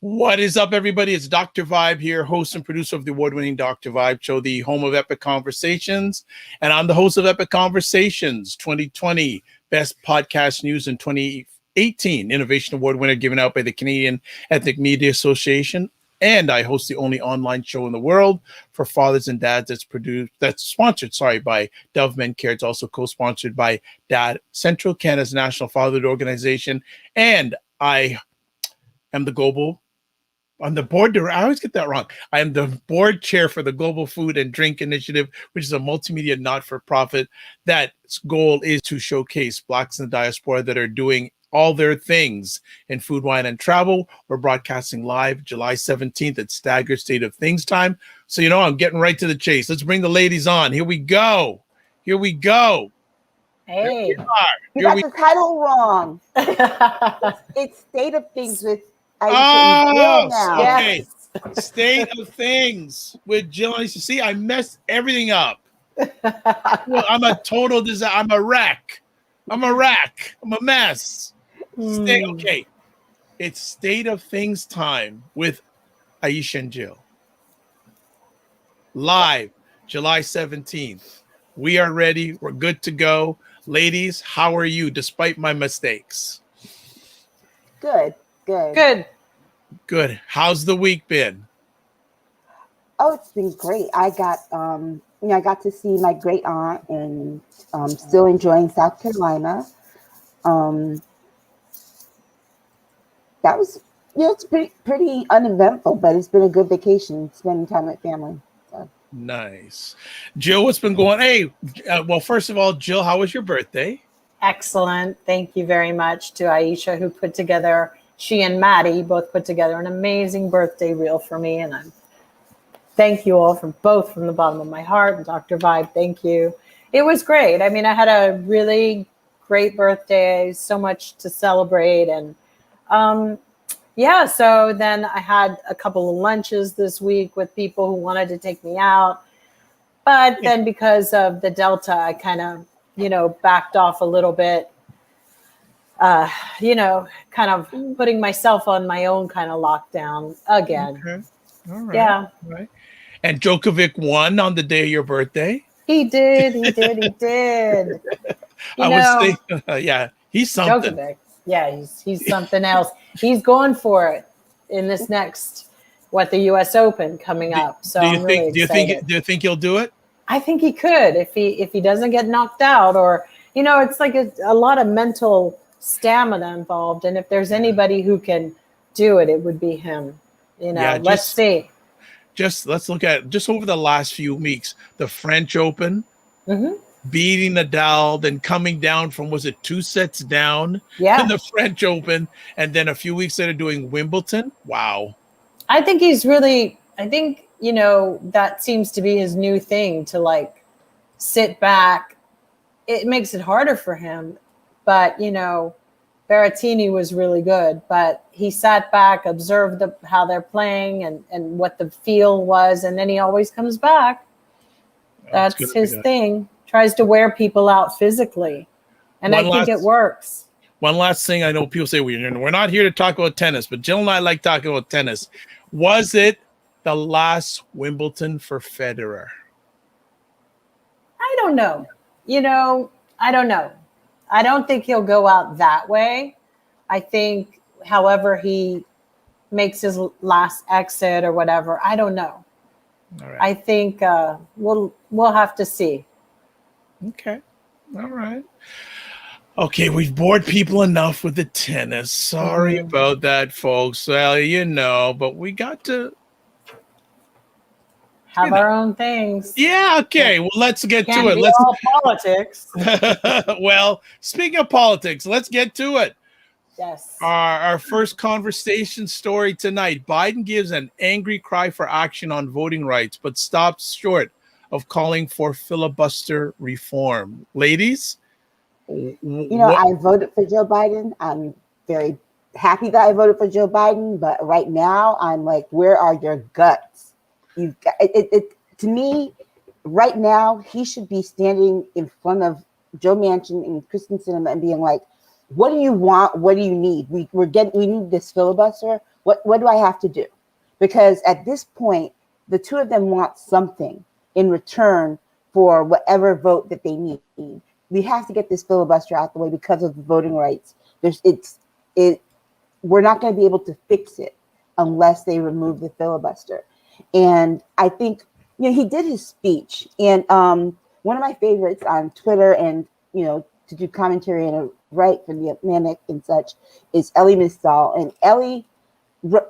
What is up, everybody? It's Dr. Vibe here, host and producer of the award-winning Dr. Vibe Show, the home of Epic Conversations. And I'm the host of Epic Conversations 2020 Best Podcast News in 2018 Innovation Award winner given out by the Canadian Ethnic Media Association. And I host the only online show in the world for fathers and dads that's sponsored by Dove Men Care. It's also co-sponsored by Dad Central, Canada's national fatherhood organization. And I am on the board, I always get that wrong. I am the board chair for the Global Food and Drink Initiative, which is a multimedia not-for-profit that's goal is to showcase Blacks in the diaspora that are doing all their things in food, wine, and travel. We're broadcasting live July 17th at Staggers State of Things time. So, I'm getting right to the chase. Let's bring the ladies on. Here we go. Hey. You got the title wrong. It's State of Things with Aisha and Jill now. Okay. Yes. State of Things with Jill and Aisha. See, I messed everything up. I'm a total disaster. I'm a wreck. I'm a mess. Okay. It's State of Things time with Aisha and Jill. Live July 17th. We are ready. We're good to go. Ladies, how are you despite my mistakes? Good. How's the week been? Oh, it's been great. I got I got to see my great aunt and still enjoying South Carolina. That was it's pretty uneventful, but it's been a good vacation spending time with family. So. Nice. Jill, what's been going on? Hey, well, first of all, Jill, how was your birthday? Excellent. Thank you very much to Aisha, who she and Maddie both put together an amazing birthday reel for me. And thank you all from the bottom of my heart. And Dr. Vibe, thank you. It was great. I mean, I had a really great birthday, so much to celebrate. And so then I had a couple of lunches this week with people who wanted to take me out. But then because of the Delta, I kind of, backed off a little bit, kind of putting myself on my own kind of lockdown again. Okay. All right. Yeah. All right. And Djokovic won on the day of your birthday? He did. He's something. Djokovic. Yeah, he's something else. He's going for it in this next, the U.S. Open coming up. So do you think he'll do it? I think he could if he doesn't get knocked out, or it's like a lot of mental stamina involved, and if there's anybody who can do it, it would be him. Let's see. Let's look at just over the last few weeks, the French Open, beating Nadal, then coming down from, was it 2 sets down in the French Open, and then a few weeks later doing Wimbledon. Wow. I think that seems to be his new thing, to sit back. It makes it harder for him, but Berrettini was really good, but he sat back, observed how they're playing and what the feel was, and then he always comes back. That's his thing. Tries to wear people out physically, and I think it works. One last thing, I know people say we're not here to talk about tennis, but Jill and I like talking about tennis. Was it the last Wimbledon for Federer? I don't know. I don't know. I don't think he'll go out that way. I think, however, he makes his last exit or whatever. I don't know. All right. I think we'll have to see. Okay. All right. Okay, we've bored people enough with the tennis. Sorry about that, folks. Well, but we got to have our own things. Yeah, okay. Well, let's get to it. Let's all politics. Well, speaking of politics, let's get to it. Yes. Our first conversation story tonight. Biden gives an angry cry for action on voting rights, but stops short of calling for filibuster reform. Ladies? I voted for Joe Biden. I'm very happy that I voted for Joe Biden, but right now I'm like, where are your guts? You've got it. To me, right now, he should be standing in front of Joe Manchin and Kristen Sinema and being like, what do you want? What do you need? We need this filibuster. What do I have to do? Because at this point, the two of them want something in return for whatever vote that they need. We have to get this filibuster out the way because of the voting rights. We're not going to be able to fix it unless they remove the filibuster. And I think, he did his speech, and one of my favorites on Twitter and, to do commentary and write for the Atlantic and such is Elie Mystal. And Elie,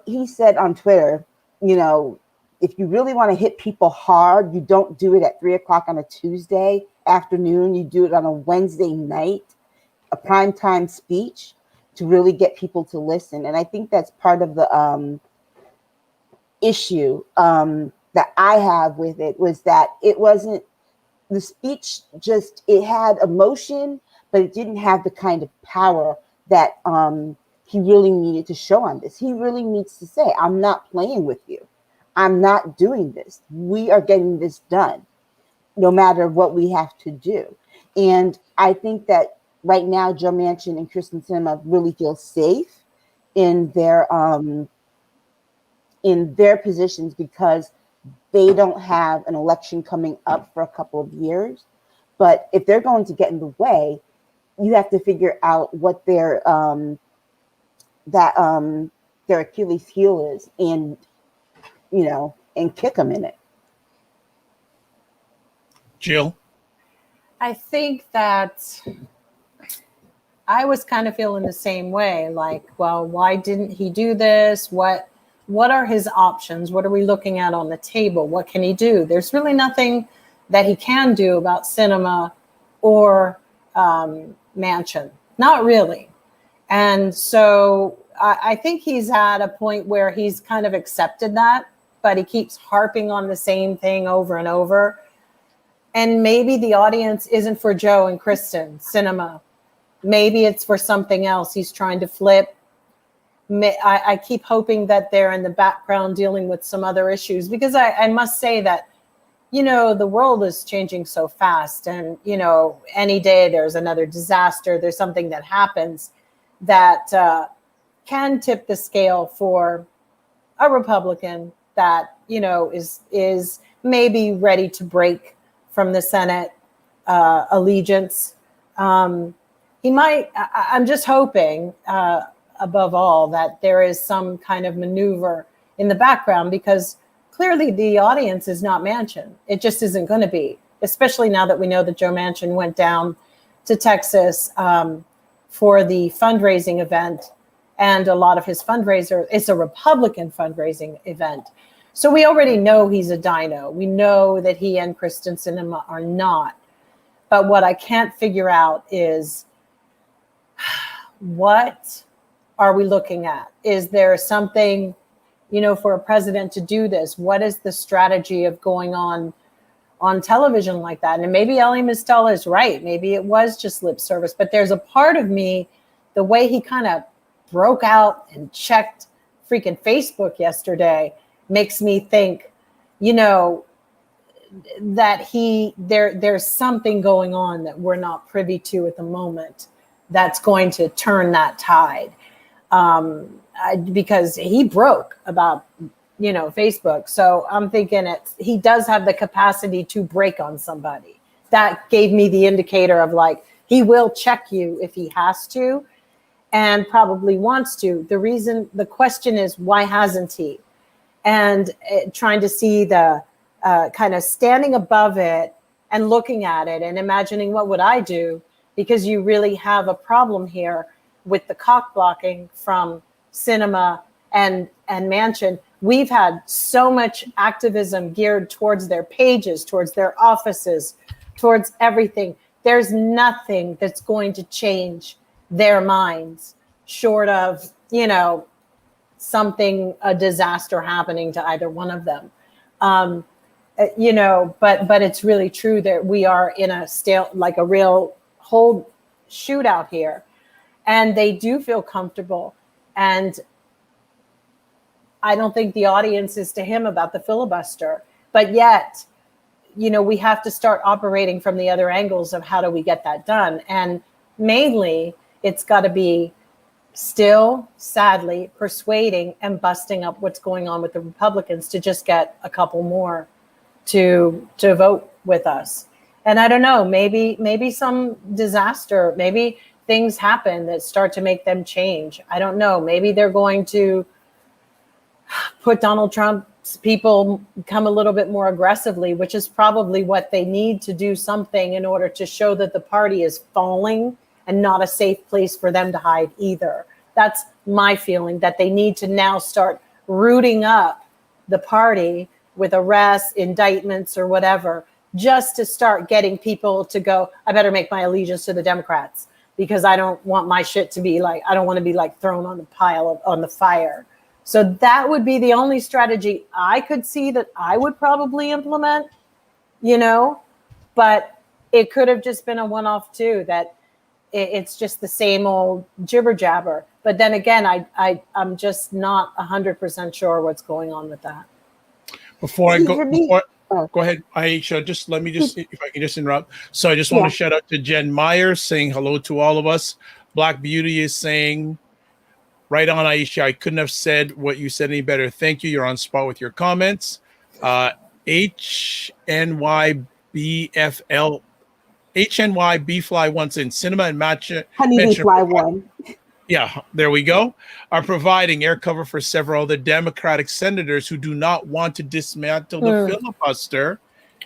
he said on Twitter, if you really want to hit people hard, you don't do it at 3:00 on a Tuesday afternoon. You do it on a Wednesday night, a primetime speech to really get people to listen. And I think that's part of the issue that I have with it, was that it wasn't, the speech it had emotion, but it didn't have the kind of power that he really needed to show on this. He really needs to say, I'm not playing with you. I'm not doing this. We are getting this done, no matter what we have to do. And I think that right now, Joe Manchin and Kyrsten Sinema really feel safe in their positions because they don't have an election coming up for a couple of years. But if they're going to get in the way, you have to figure out what their Achilles heel is, and and kick them in it. Jill? I think that I was kind of feeling the same way. Like, well, why didn't he do this? What are his options? What are we looking at on the table? What can he do? There's really nothing that he can do about Sinema or Manchin. Not really. And so I think he's at a point where he's kind of accepted that, but he keeps harping on the same thing over and over. And maybe the audience isn't for Joe and Kyrsten Sinema. Maybe it's for something else he's trying to flip. I keep hoping that they're in the background dealing with some other issues, because I must say that, the world is changing so fast, and, any day there's another disaster, there's something that happens that can tip the scale for a Republican that, is maybe ready to break from the Senate allegiance. He might, I'm just hoping, above all, that there is some kind of maneuver in the background, because clearly the audience is not Manchin. It just isn't going to be, especially now that we know that Joe Manchin went down to Texas for the fundraising event. And a lot of his fundraiser is a Republican fundraising event. So we already know he's a dino. We know that he and Kyrsten Sinema are not. But what I can't figure out is, what are we looking at? Is there something, for a president to do this? What is the strategy of going on television like that? And maybe Elie Mystal is right. Maybe it was just lip service. But there's a part of me, the way he kind of broke out and checked freaking Facebook yesterday, makes me think, that there's something going on that we're not privy to at the moment that's going to turn that tide. Because he broke about, Facebook. So I'm thinking he does have the capacity to break on somebody. That gave me the indicator of, like, he will check you if he has to, and probably wants to. The question is, why hasn't he? And trying to see the kind of standing above it and looking at it and imagining, what would I do? Because you really have a problem here with the cock blocking from Sinema and Manchin. We've had so much activism geared towards their pages, towards their offices, towards everything. There's nothing that's going to change their minds, short of, a disaster happening to either one of them. But it's really true that we are in a real whole shootout here, and they do feel comfortable. And I don't think the audience is to him about the filibuster, but yet, we have to start operating from the other angles of how do we get that done. And mainly It's got to be still, sadly, persuading and busting up what's going on with the Republicans to just get a couple more to vote with us. And I don't know, maybe some disaster, maybe things happen that start to make them change. I don't know. Maybe they're going to put Donald Trump's people come a little bit more aggressively, which is probably what they need to do something in order to show that the party is falling and not a safe place for them to hide either. That's my feeling, that they need to now start rooting up the party with arrests, indictments, or whatever, just to start getting people to go, I better make my allegiance to the Democrats because I don't want my shit to be like, I don't want to be like thrown on the pile on the fire. So that would be the only strategy I could see that I would probably implement, but it could have just been a one-off too, that it's just the same old jibber jabber. But then again, I'm just not 100% sure what's going on with that. Go ahead, Aisha. Let me if I can just interrupt. So I just want to shout out to Jen Myers saying hello to all of us. Black Beauty is saying, right on, Aisha. I couldn't have said what you said any better. Thank you. You're on spot with your comments. HNY Fly once in cinema and match. Honeybee Fly one. Yeah, there we go. Are providing air cover for several other Democratic senators who do not want to dismantle the filibuster.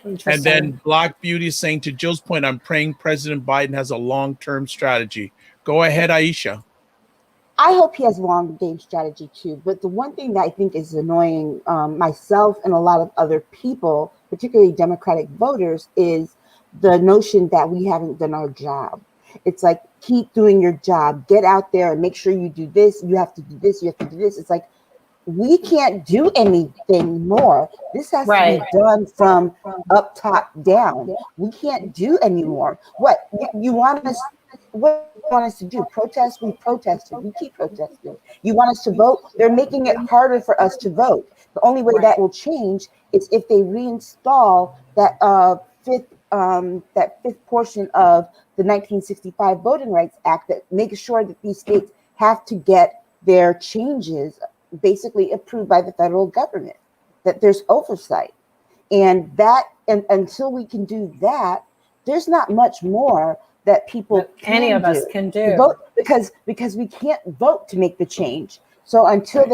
And then Black Beauty is saying, to Jill's point, I'm praying President Biden has a long-term strategy. Go ahead, Aisha. I hope he has a long-game strategy too. But the one thing that I think is annoying myself and a lot of other people, particularly Democratic voters, is the notion that we haven't done our job. It's like, keep doing your job, get out there and make sure you do this. You have to do this. You have to do this. It's like, we can't do anything more. This has to be done from up top down. We can't do any more. What you want us to do? Protest? We protested. We keep protesting. You want us to vote? They're making it harder for us to vote. The only way that will change is if they reinstall that fifth portion of the 1965 Voting Rights Act that makes sure that these states have to get their changes basically approved by the federal government, that there's oversight. And until we can do that, there's not much more that people any of us can do. Vote, because we can't vote to make the change. So until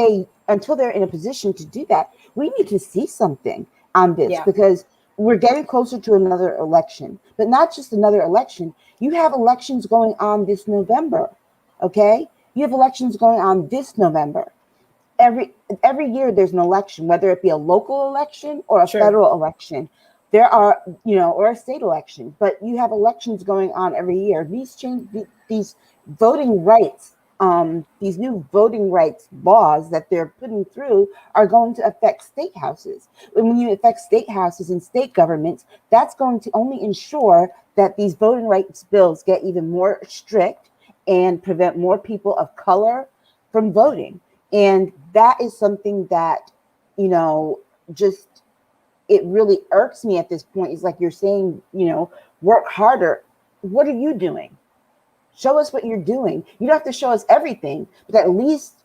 they're in a position to do that, we need to see something on this, because we're getting closer to another election. But not just another election. You have elections going on this November, okay? You have elections going on this November. Every year there's an election, whether it be a local election or a federal election. There are, or a state election, but you have elections going on every year. These voting rights, these new voting rights laws that they're putting through are going to affect state houses. When you affect state houses and state governments, that's going to only ensure that these voting rights bills get even more strict and prevent more people of color from voting. And that is something that, just, it really irks me at this point. It's like you're saying, work harder. What are you doing? Show us what you're doing. You don't have to show us everything, but at least,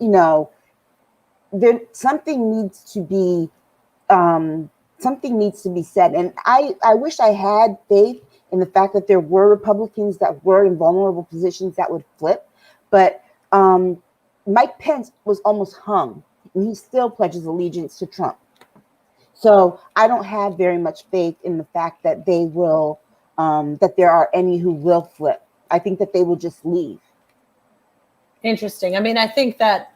something needs to be said. And I wish I had faith in the fact that there were Republicans that were in vulnerable positions that would flip. But Mike Pence was almost hung, and he still pledges allegiance to Trump. So I don't have very much faith in the fact that they will, that there are any who will flip. I think that they will just leave. Interesting. I mean, I think that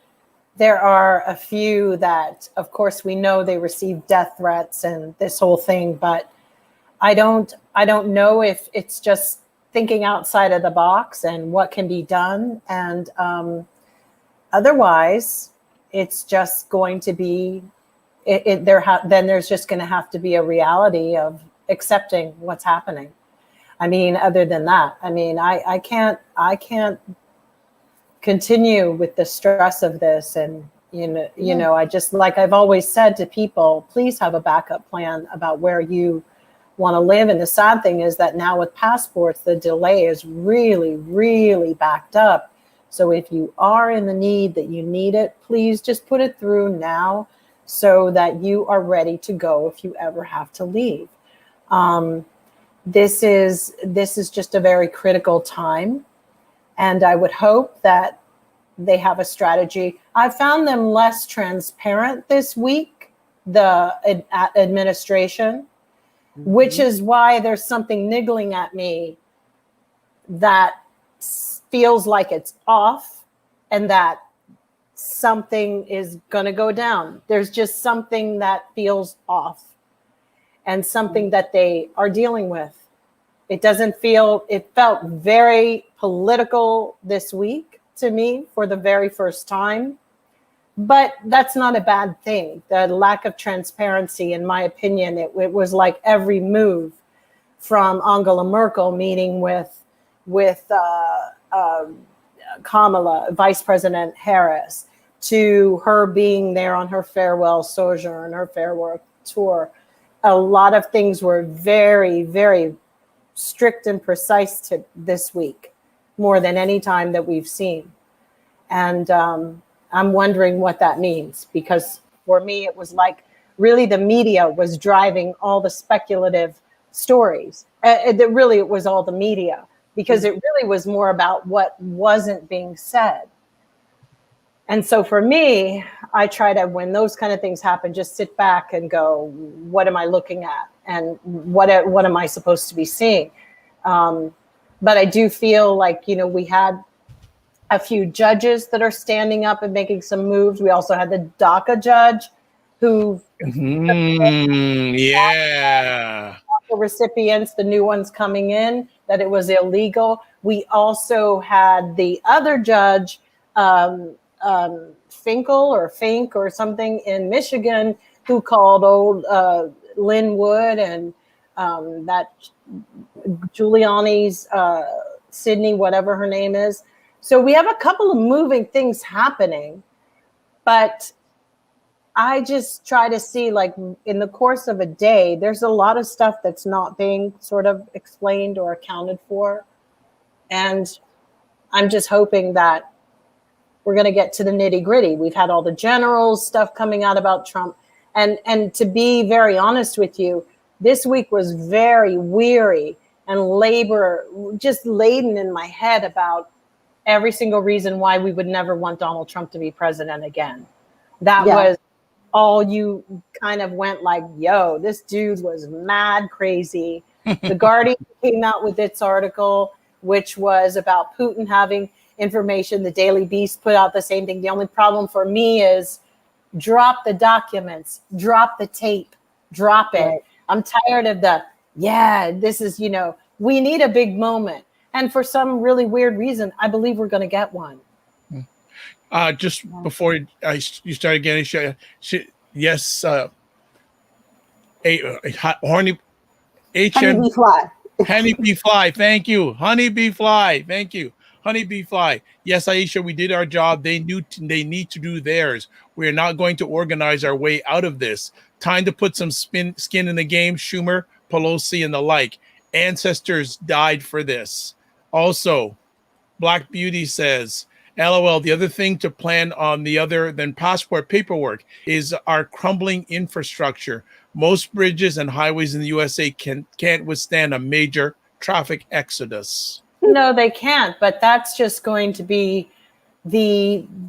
there are a few that, of course, we know they received death threats and this whole thing, but I don't know if it's just thinking outside of the box and what can be done. And otherwise, it's just going to be, then there's just going to have to be a reality of accepting what's happening. I mean, other than that, I mean, I can't continue with the stress of this. And, I just, like I've always said to people, please have a backup plan about where you want to live. And the sad thing is that now with passports, the delay is really, really backed up. So if you are in the need that you need it, please just put it through now so that you are ready to go if you ever have to leave. This is just a very critical time. And I would hope that they have a strategy. I found them less transparent this week, the administration, which is why there's something niggling at me that feels like it's off and that something is going to go down. There's just something that feels off and something that they are dealing with. It felt very political this week to me for the very first time, but that's not a bad thing. The lack of transparency, in my opinion, it was like every move from Angela Merkel meeting with Kamala, Vice President Harris, to her being there on her farewell sojourn, her farewell tour. A lot of things were very, very strict and precise to this week, more than any time that we've seen. And I'm wondering what that means, because for me, it was like really the media was driving all the speculative stories. It was all the media, because it really was more about what wasn't being said. And so for me, I try to, when those kind of things happen, just sit back and go, what am I looking at? And what am I supposed to be seeing? But I do feel like, we had a few judges that are standing up and making some moves. We also had the DACA judge who, yeah, the recipients, the new ones coming in, that it was illegal. We also had the other judge, Fink or something in Michigan, who called old Lynn Wood and that Giuliani's Sydney, whatever her name is. So we have a couple of moving things happening, but I just try to see, like, in the course of a day, there's a lot of stuff that's not being sort of explained or accounted for. And I'm just hoping that we're going to get to the nitty gritty. We've had all the generals stuff coming out about Trump. And to be very honest with you, this week was very weary and just laden in my head about every single reason why we would never want Donald Trump to be president again. That was all. You kind of went like, yo, this dude was mad crazy. The Guardian came out with its article, which was about Putin having information. The Daily Beast put out the same thing. The only problem for me is drop the documents, drop the tape, drop it. Right. I'm tired of this is, we need a big moment. And for some really weird reason, I believe we're going to get one. Just before you start again, yes, Honeybee Fly. Honeybee Fly. Thank you. Honeybee Fly. Thank you. Honeybee Fly. Yes, Aisha, we did our job. They need to do theirs. We are not going to organize our way out of this. Time to put some skin in the game. Schumer, Pelosi, and the like. Ancestors died for this. Also, Black Beauty says, LOL, the other thing to plan on the other than passport paperwork is our crumbling infrastructure. Most bridges and highways in the USA can't withstand a major traffic exodus. No, they can't, but that's just going to be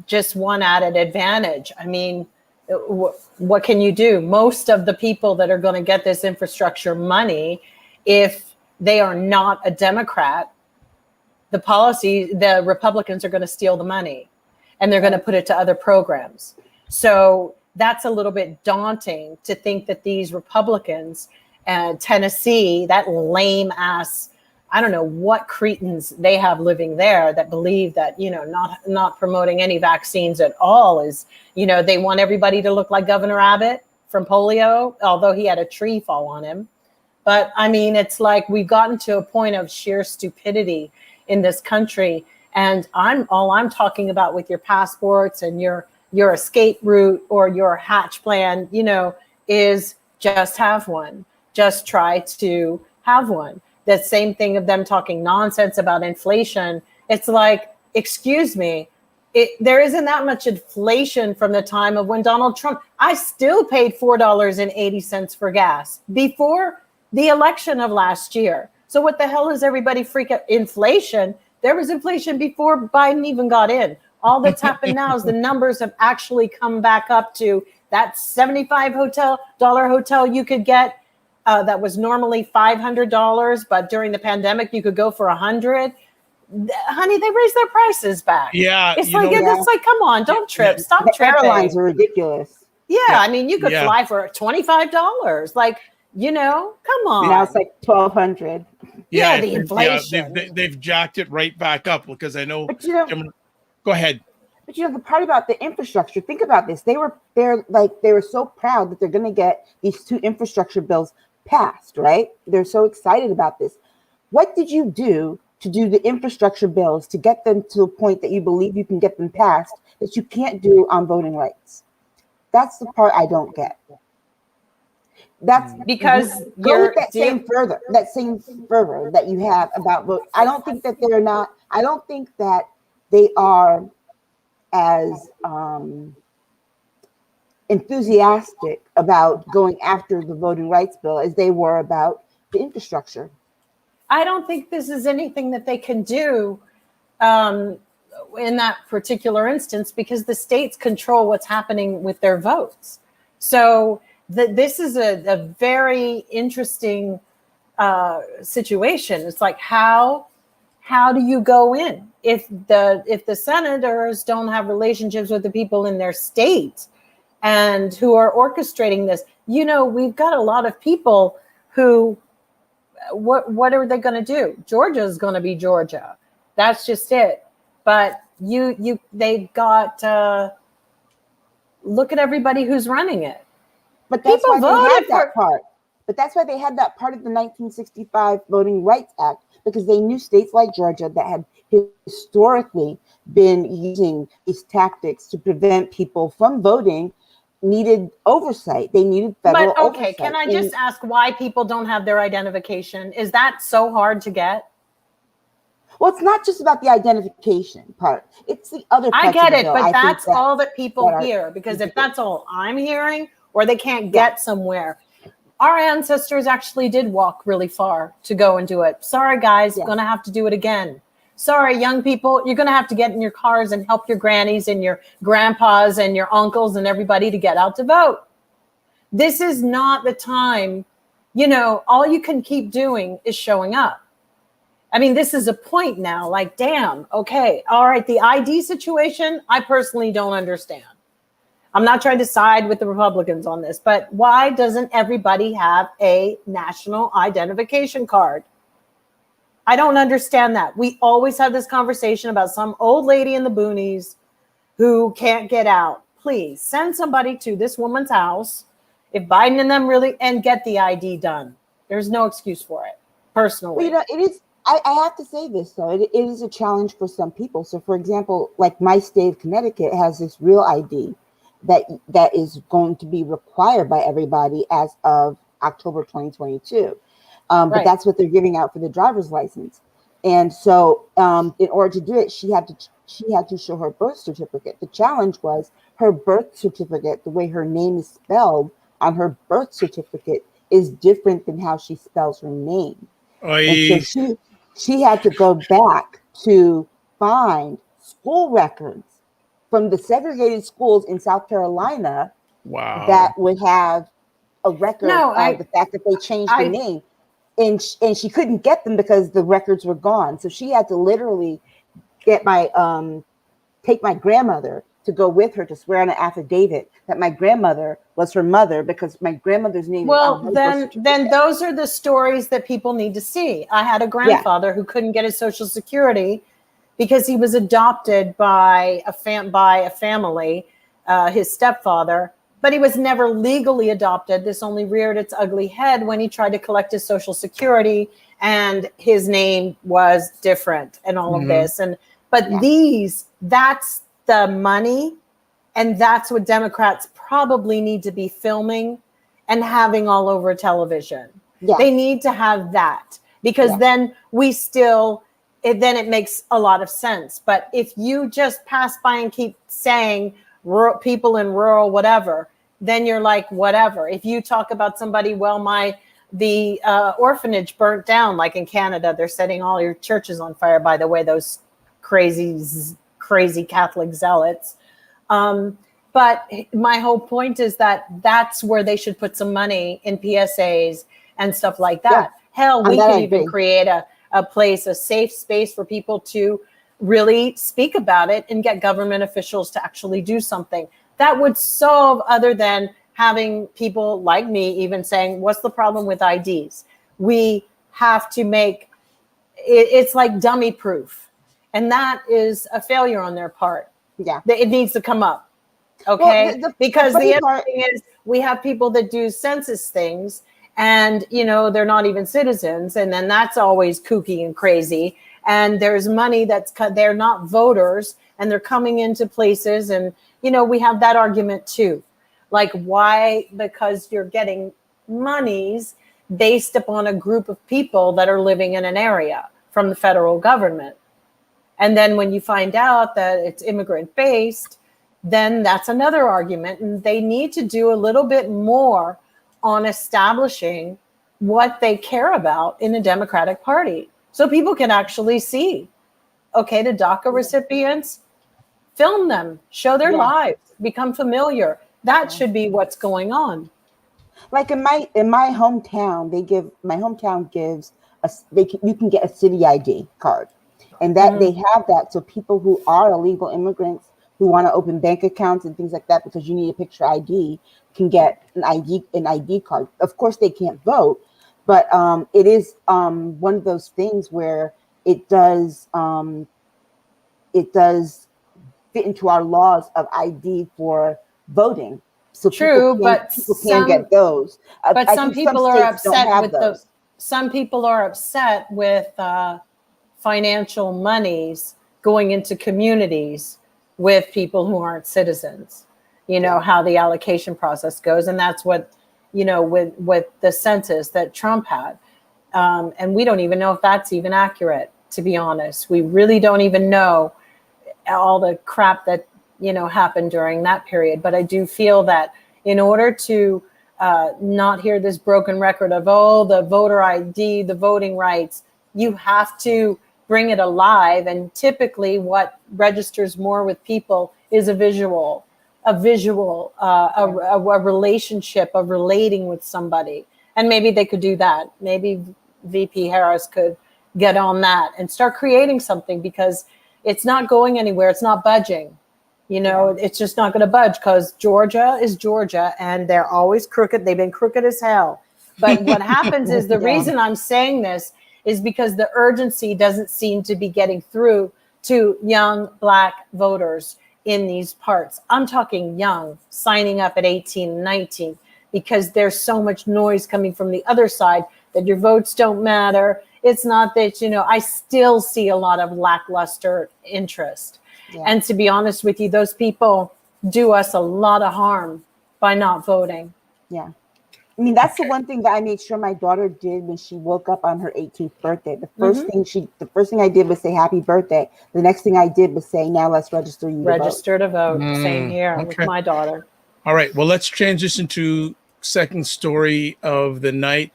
just one added advantage. I mean, what can you do? Most of the people that are going to get this infrastructure money, if they are not a Democrat, the Republicans are going to steal the money and they're going to put it to other programs. So that's a little bit daunting to think that these Republicans and Tennessee, that lame ass, I don't know what cretins they have living there that believe that, not promoting any vaccines at all is, they want everybody to look like Governor Abbott from polio, although he had a tree fall on him. But I mean, it's like we've gotten to a point of sheer stupidity in this country. And all I'm talking about with your passports and your escape route or your hatch plan, is just have one. just try to have one. The same thing of them talking nonsense about inflation. It's like, excuse me, there isn't that much inflation from the time of when Donald Trump, I still paid $4.80 for gas before the election of last year. So what the hell is everybody freak out? Inflation? There was inflation before Biden even got in. All that's happened now is the numbers have actually come back up to that $75 hotel you could get that was normally $500, but during the pandemic you could go for $100. Honey, they raised their prices back. Yeah, it's like, come on, don't trip, stop the tripping. Airlines are ridiculous. Yeah, I mean, you could fly for $25. Like, come on. Now it's like $1,200. Yeah, the inflation. They've jacked it right back up because I know. But go ahead. But the part about the infrastructure. Think about this. They were so proud that they're going to get these 2 infrastructure bills passed. Right? They're so excited about this. What did you do to do the infrastructure bills to get them to a point that you believe you can get them passed that you can't do on voting rights? That's the part I don't get. That's because go with that same fervor that you have about vote. I don't think that they are as enthusiastic about going after the voting rights bill as they were about the infrastructure. I don't think this is anything that they can do in that particular instance because the states control what's happening with their votes. So this is a very interesting situation. It's like, how do you go in if the senators don't have relationships with the people in their state and who are orchestrating this? We've got a lot of people who, what are they going to do? Georgia's going to be Georgia. That's just it. But they've got look at everybody who's running it. But that's why they had that part. But that's why they had that part of the 1965 Voting Rights Act, because they knew states like Georgia that had historically been using these tactics to prevent people from voting needed oversight. They needed federal oversight. Can I just ask why people don't have their identification? Is that so hard to get? Well, it's not just about the identification part. It's the other part. I get it, but that's all that people hear, because if that's all I'm hearing, or they can't get somewhere. Our ancestors actually did walk really far to go and do it. Sorry, guys, you're going to have to do it again. Sorry, young people, you're going to have to get in your cars and help your grannies and your grandpas and your uncles and everybody to get out to vote. This is not the time, all you can keep doing is showing up. I mean, this is a point now, like, damn, okay, all right, the ID situation, I personally don't understand. I'm not trying to side with the Republicans on this, but why doesn't everybody have a national identification card? I don't understand that. We always have this conversation about some old lady in the boonies who can't get out. Please send somebody to this woman's house, if Biden and them really, and get the ID done. There's no excuse for it, personally. Well, it is. I have to say this, though. It is a challenge for some people. So, for example, like my state of Connecticut has this real ID that is going to be required by everybody as of October 2022. But that's what they're giving out for the driver's license. And so in order to do it, she had to show her birth certificate. The challenge was her birth certificate, the way her name is spelled on her birth certificate is different than how she spells her name. And so she had to go back to find school records from the segregated schools in South Carolina that would have a record of the fact that they changed the name. And she couldn't get them because the records were gone. So she had to literally get take my grandmother to go with her to swear on an affidavit that my grandmother was her mother, because my grandmother's name. Well, then those are the stories that people need to see. I had a grandfather who couldn't get his Social Security because he was adopted by a family, his stepfather, but he was never legally adopted. This only reared its ugly head when he tried to collect his Social Security and his name was different and all of this. That's the money, and that's what Democrats probably need to be filming and having all over television. Yeah. They need to have that, because then then it makes a lot of sense. But if you just pass by and keep saying rural, people in rural whatever, then you're like, whatever. If you talk about somebody, well, the orphanage burnt down, like in Canada, they're setting all your churches on fire, by the way, those crazy Catholic zealots. But my whole point is that that's where they should put some money in PSAs and stuff like that. Yeah. Hell, we could even create a place, a safe space for people to really speak about it and get government officials to actually do something that would solve, other than having people like me even saying, what's the problem with IDs? We have to make it's like dummy proof. And that is a failure on their part. Yeah. It needs to come up. Okay. Well, because the other thing is, we have people that do census things, and they're not even citizens, and then that's always kooky and crazy. And there's money they're not voters, and they're coming into places, and we have that argument too. Like, why? Because you're getting monies based upon a group of people that are living in an area from the federal government. And then when you find out that it's immigrant based, then that's another argument. And they need to do a little bit more on establishing what they care about in the Democratic Party, so people can actually see, okay, the DACA recipients, film them, show their lives, become familiar. That should be what's going on. Like in my hometown, my hometown gives you can get a city ID card, and that they have that so people who are illegal immigrants who want to open bank accounts and things like that, because you need a picture ID, can get an ID card. Of course, they can't vote, but it is one of those things where it does fit into our laws of ID for voting. So true, people can get those. But some people are upset with those. Some people are upset with financial monies going into communities with people who aren't citizens. How the allocation process goes, and that's what with the census that Trump had, and we don't even know if that's even accurate. To be honest, we really don't even know all the crap that happened during that period. But I do feel that in order to not hear this broken record of the voter ID, the voting rights, you have to bring it alive. And typically what registers more with people is a relationship of relating with somebody. And maybe they could do that. Maybe VP Harris could get on that and start creating something, because it's not going anywhere. It's not budging. It's just not going to budge, because Georgia is Georgia, and they're always crooked. They've been crooked as hell. But what happens is, the reason I'm saying this is because the urgency doesn't seem to be getting through to young Black voters in these parts. I'm talking young, signing up at 18 and 19, because there's so much noise coming from the other side that your votes don't matter. It's not that, I still see a lot of lackluster interest. Yeah. And to be honest with you, those people do us a lot of harm by not voting. Yeah. I mean, that's the one thing that I made sure my daughter did when she woke up on her 18th birthday. The first thing I did was say happy birthday. The next thing I did was say, now let's register you to vote. Same here with my daughter. All right. Well, let's transition to second story of the night.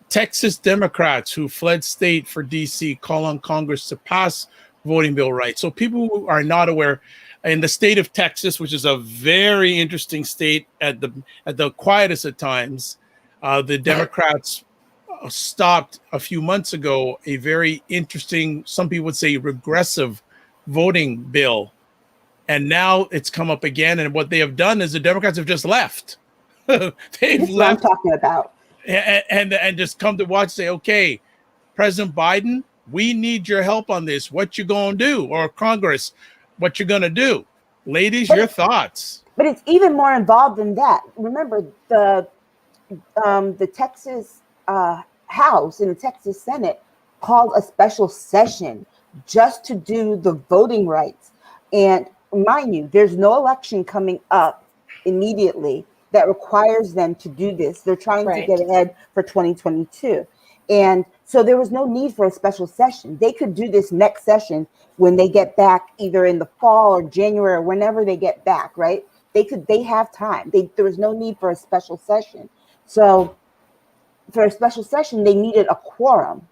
Texas Democrats who fled state for DC call on Congress to pass voting bill rights. So people who are not aware, in the state of Texas, which is a very interesting state at the quietest of times, the Democrats stopped a few months ago a very interesting, some people would say regressive voting bill. And now it's come up again. And what they have done is the Democrats have just left. They've left. What I'm talking about. And just come to watch, say, okay, President Biden, we need your help on this. What you gonna do? Or Congress, what you gonna do? Ladies, your thoughts. But it's even more involved than that. Remember, the Texas House and the Texas Senate called a special session just to do the voting rights. And mind you, there's no election coming up immediately. that requires them to do this. They're trying to get ahead for 2022. And so there was no need for a special session. They could do this next session when they get back, either in the fall or January or whenever they get back, right? They have time. There was no need for a special session. So for a special session, they needed a quorum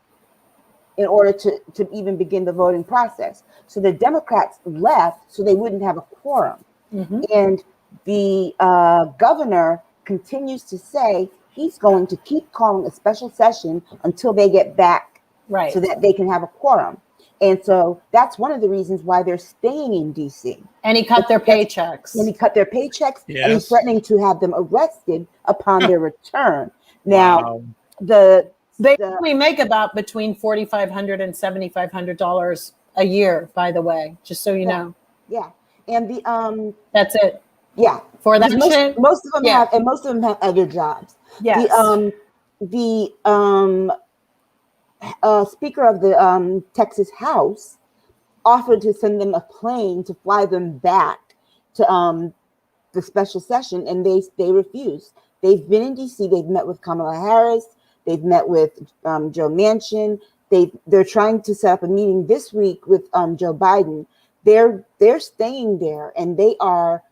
in order to even begin the voting process. So the Democrats left so they wouldn't have a quorum. Mm-hmm. And the governor continues to say he's going to keep calling a special session until they get back, so that they can have a quorum. And so that's one of the reasons why they're staying in D.C. And he cut their paychecks. And he cut their paychecks, and he's threatening to have them arrested upon their return. Now, they only make about between $4,500 and $7,500 a year, by the way, just so you know. Yeah, and the that's it. Yeah, for that most of them have, and most of them have other jobs. Yes. The Speaker of the Texas House offered to send them a plane to fly them back to the special session, and they refused. They've been in D.C. They've met with Kamala Harris. They've met with Joe Manchin. They're trying to set up a meeting this week with Joe Biden. They're staying there, and they are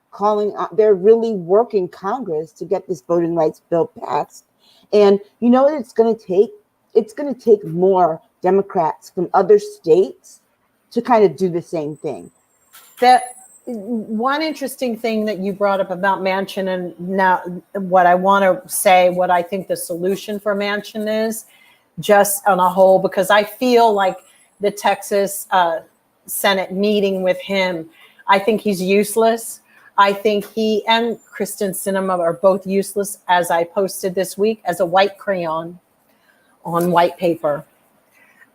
they're really working Congress to get this voting rights bill passed. And you know what it's going to take? It's going to take more Democrats from other states to kind of do the same thing. That one interesting thing that you brought up about Manchin, and now what I want to say, what I think the solution for Manchin is, just on a whole, because I feel like the Texas Senate meeting with him, I think he's useless. I think he and Kristen Sinema are both useless, as I posted this week, as a white crayon on white paper.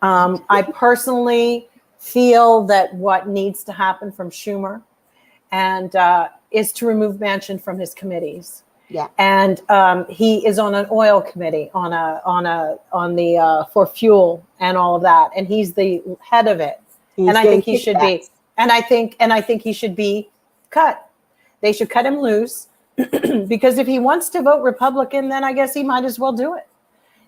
I personally feel that what needs to happen from Schumer and is to remove Manchin from his committees. Yeah. And he is on an oil committee on the for fuel and all of that, and he's the head of it. And I think he should be. And I think he should be cut. They should cut him loose because if he wants to vote Republican, then I guess he might as well do it,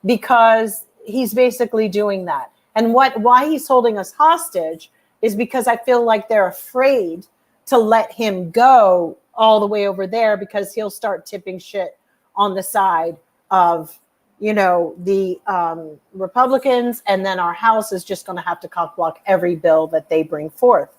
because he's basically doing that. And why he's holding us hostage is because I feel like they're afraid to let him go all the way over there, because he'll start tipping shit on the side of, the Republicans, and then our House is just going to have to cock block every bill that they bring forth.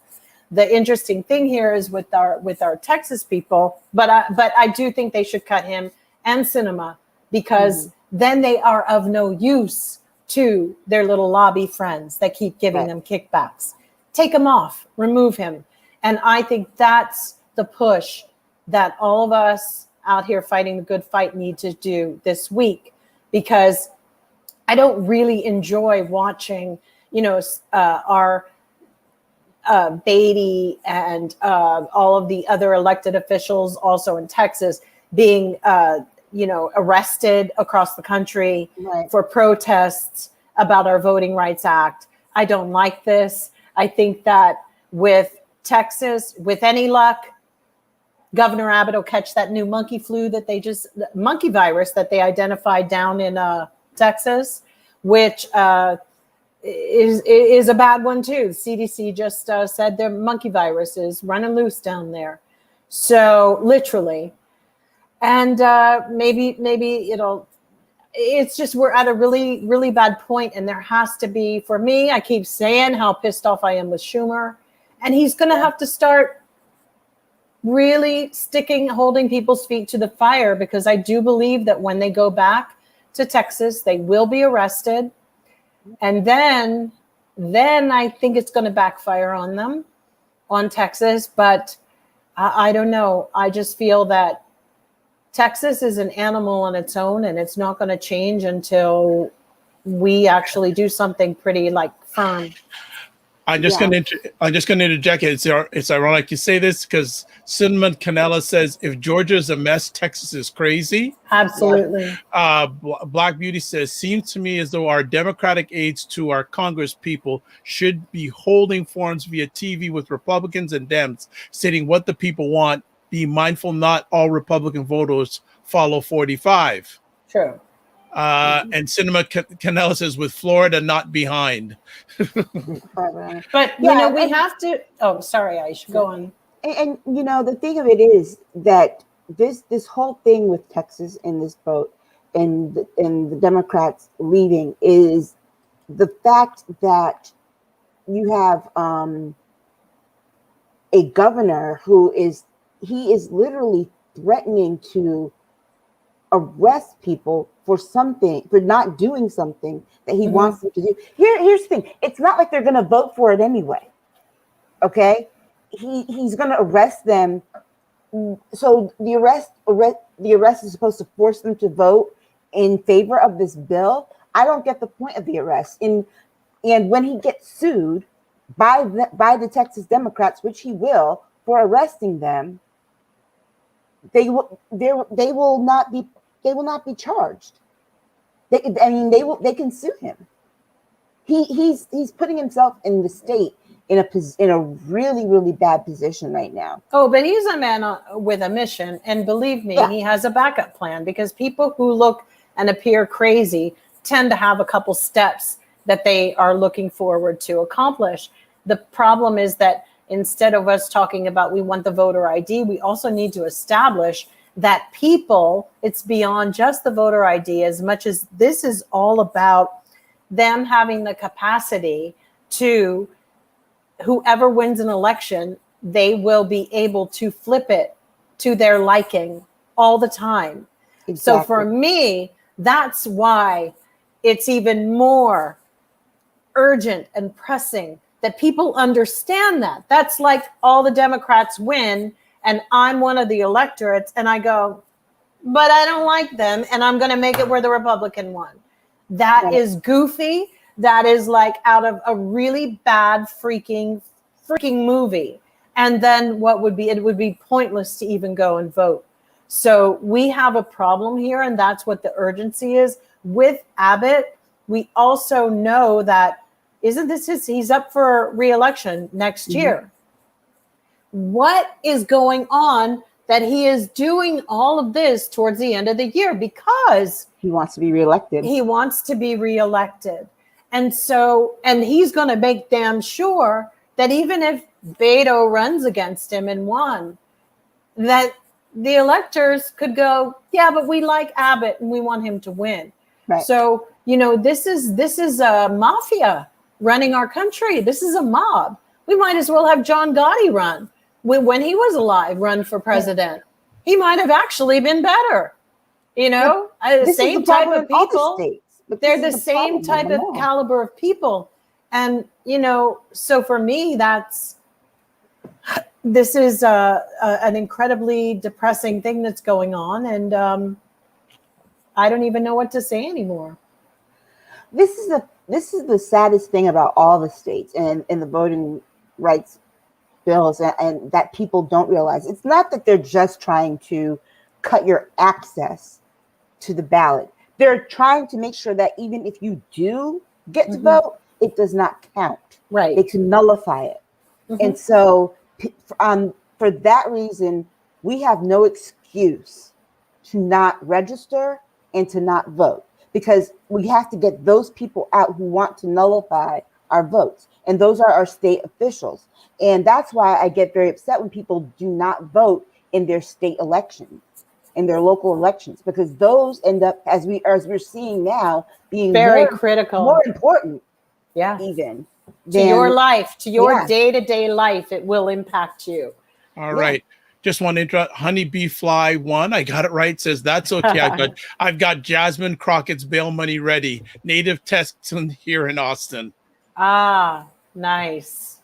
The interesting thing here is with our Texas people, but I do think they should cut him and Sinema, because then they are of no use to their little lobby friends that keep giving them kickbacks. Take him off, remove him. And I think that's the push that all of us out here fighting the good fight need to do this week, because I don't really enjoy watching, our Beatty and all of the other elected officials also in Texas being, arrested across the country for protests about our Voting Rights Act. I don't like this. I think that with Texas, with any luck, Governor Abbott will catch that new monkey virus that they identified down in Texas, which is a bad one too. The CDC just said their monkey virus is running loose down there. So literally, and maybe it's just, we're at a really, really bad point, and there has to be, for me, I keep saying how pissed off I am with Schumer, and he's going to have to start really holding people's feet to the fire, because I do believe that when they go back to Texas, they will be arrested. And then I think it's going to backfire on them, on Texas. But I don't know. I just feel that Texas is an animal on its own, and it's not going to change until we actually do something pretty firm. I'm just going to interject. It's ironic you say this, because Cinnamon Canella says, if Georgia is a mess, Texas is crazy. Absolutely. Black Beauty says, seems to me as though our Democratic aides to our Congress people should be holding forums via TV with Republicans and Dems, stating what the people want be mindful not all Republican voters follow 45. True. And Cinema Canella says, with Florida not behind. But, you know, we have to, oh, sorry, Aisha, go on. And you know, the thing of it is that this whole thing with Texas in this vote and the Democrats leaving is the fact that you have a governor who is literally threatening to arrest people for not doing something that he wants them to do. Here's the thing. It's not like they're going to vote for it anyway. Okay? He's going to arrest them. So the arrest is supposed to force them to vote in favor of this bill. I don't get the point of the arrest. And when he gets sued by the Texas Democrats, which he will, for arresting them, they will not be charged. They can sue him. He's putting himself in the state in a really, really bad position right now. Oh, but he's a man with a mission, and believe me, he has a backup plan, because people who look and appear crazy tend to have a couple steps that they are looking forward to accomplish. The problem is that instead of us talking about we want the voter ID, we also need to establish that people, it's beyond just the voter ID, as much as this is all about them having the capacity to, whoever wins an election, they will be able to flip it to their liking all the time. Exactly. So for me, that's why it's even more urgent and pressing that people understand that. That's like all the Democrats win, and I'm one of the electorates, and I go, but I don't like them, and I'm going to make it where the Republican won. That is goofy. That is like out of a really bad freaking movie. And then it would be pointless to even go and vote. So we have a problem here, and that's what the urgency is. With Abbott, we also know that, he's up for re-election next year. What is going on that he is doing all of this towards the end of the year? Because he wants to be reelected. And so, and he's going to make damn sure that even if Beto runs against him and won, that the electors could go, yeah, but we like Abbott and we want him to win. Right. So, you know, this is a mafia running our country. This is a mob. We might as well have John Gotti run when he was alive, run for president. He might have actually been better. You know, the same type of people. They're the same type of caliber of people. And, you know, so for me, this is an incredibly depressing thing that's going on. And I don't even know what to say anymore. This is the saddest thing about all the states and in the voting rights bills, and that people don't realize. It's not that they're just trying to cut your access to the ballot. They're trying to make sure that even if you do get to vote, it does not count. Right. They can nullify it. And so for that reason, we have no excuse to not register and to not vote, because we have to get those people out who want to nullify our votes. And those are our state officials. And that's why I get very upset when people do not vote in their state elections, in their local elections, because those end up, as we're seeing now, being very critical, more important. Yeah. Even to your life, to your day-to-day life, it will impact you. All right. Just want to interrupt. Honeybee Fly 1, I got it right, says that's okay. I've got Jasmine Crockett's bail money ready. Native Texan here in Austin. Ah, nice.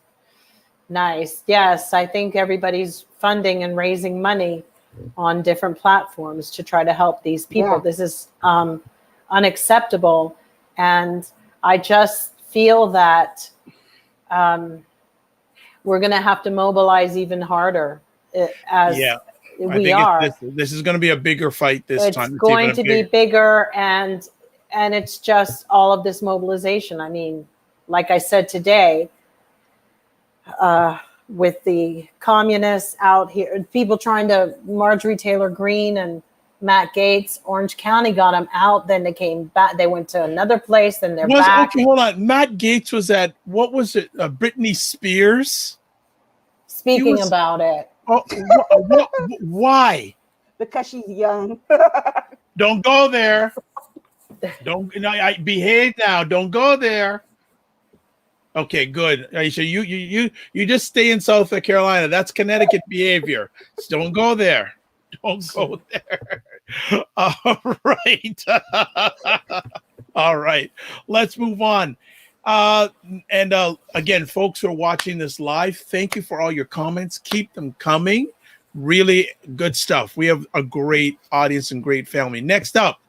Yes, I think everybody's funding and raising money on different platforms to try to help these people. This is unacceptable. And I just feel that we're going to have to mobilize even harder as we are. This is going to be a bigger fight this time. It's going to be bigger, and it's just all of this mobilization. I mean, like I said today, with the communists out here, people trying to, Marjorie Taylor Greene and Matt Gaetz, Orange County got them out. Then they came back. They went to another place. Then they're back. Okay, hold on. Matt Gaetz was at, what was it? Britney Spears? Speaking about it. Oh, why? Because she's young. Don't go there. I behave now. Don't go there. Okay, good. Aisha, you just stay in South Carolina. That's Connecticut behavior. So don't go there. Don't go there. All right. All right. Let's move on. Again, folks who are watching this live, thank you for all your comments. Keep them coming. Really good stuff. We have a great audience and great family. Next up,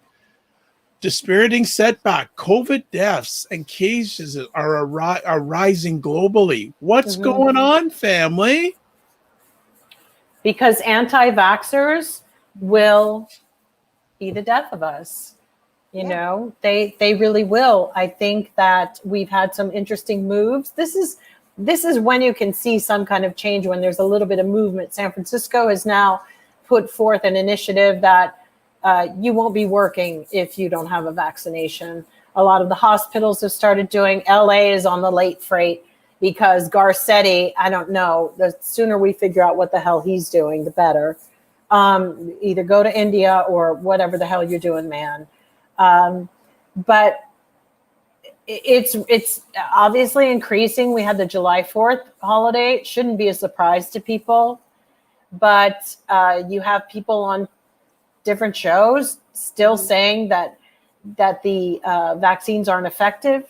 dispiriting setback. COVID deaths and cases are rising globally. What's going on, family? Because anti-vaxxers will be the death of us. You know, they really will. I think that we've had some interesting moves. This is when you can see some kind of change, when there's a little bit of movement. San Francisco has now put forth an initiative that you won't be working if you don't have a vaccination. A lot of the hospitals have started doing. LA is on the late freight because Garcetti, I don't know, the sooner we figure out what the hell he's doing, the better. Either go to India or whatever the hell you're doing, man. But it's obviously increasing. We had the July 4th holiday. It shouldn't be a surprise to people. But you have people on different shows still saying that the vaccines aren't effective.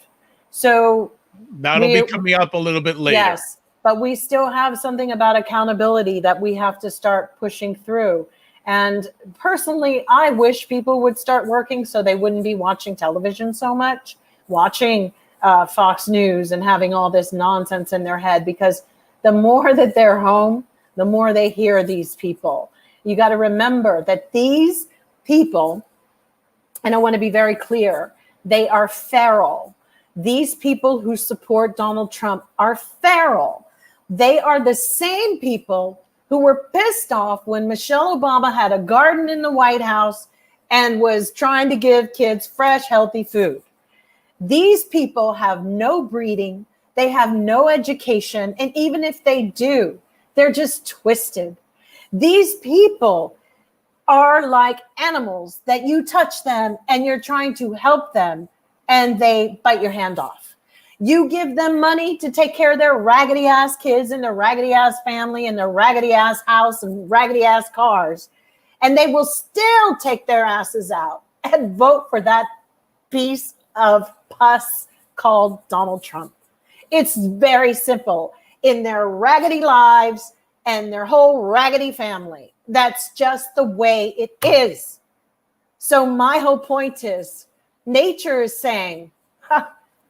So that'll be coming up a little bit later. Yes, but we still have something about accountability that we have to start pushing through. And personally, I wish people would start working so they wouldn't be watching television so much, watching Fox News and having all this nonsense in their head, because the more that they're home, the more they hear these people. You got to remember that these people, and I want to be very clear, they are feral. These people who support Donald Trump are feral. They are the same people who were pissed off when Michelle Obama had a garden in the White House and was trying to give kids fresh, healthy food. These people have no breeding. They have no education. And even if they do, they're just twisted. These people are like animals that you touch them and you're trying to help them and they bite your hand off. You give them money to take care of their raggedy ass kids and their raggedy ass family and their raggedy ass house and raggedy ass cars, and they will still take their asses out and vote for that piece of pus called Donald Trump. It's very simple. In their raggedy lives and their whole raggedy family, that's just the way it is. So my whole point is, nature is saying,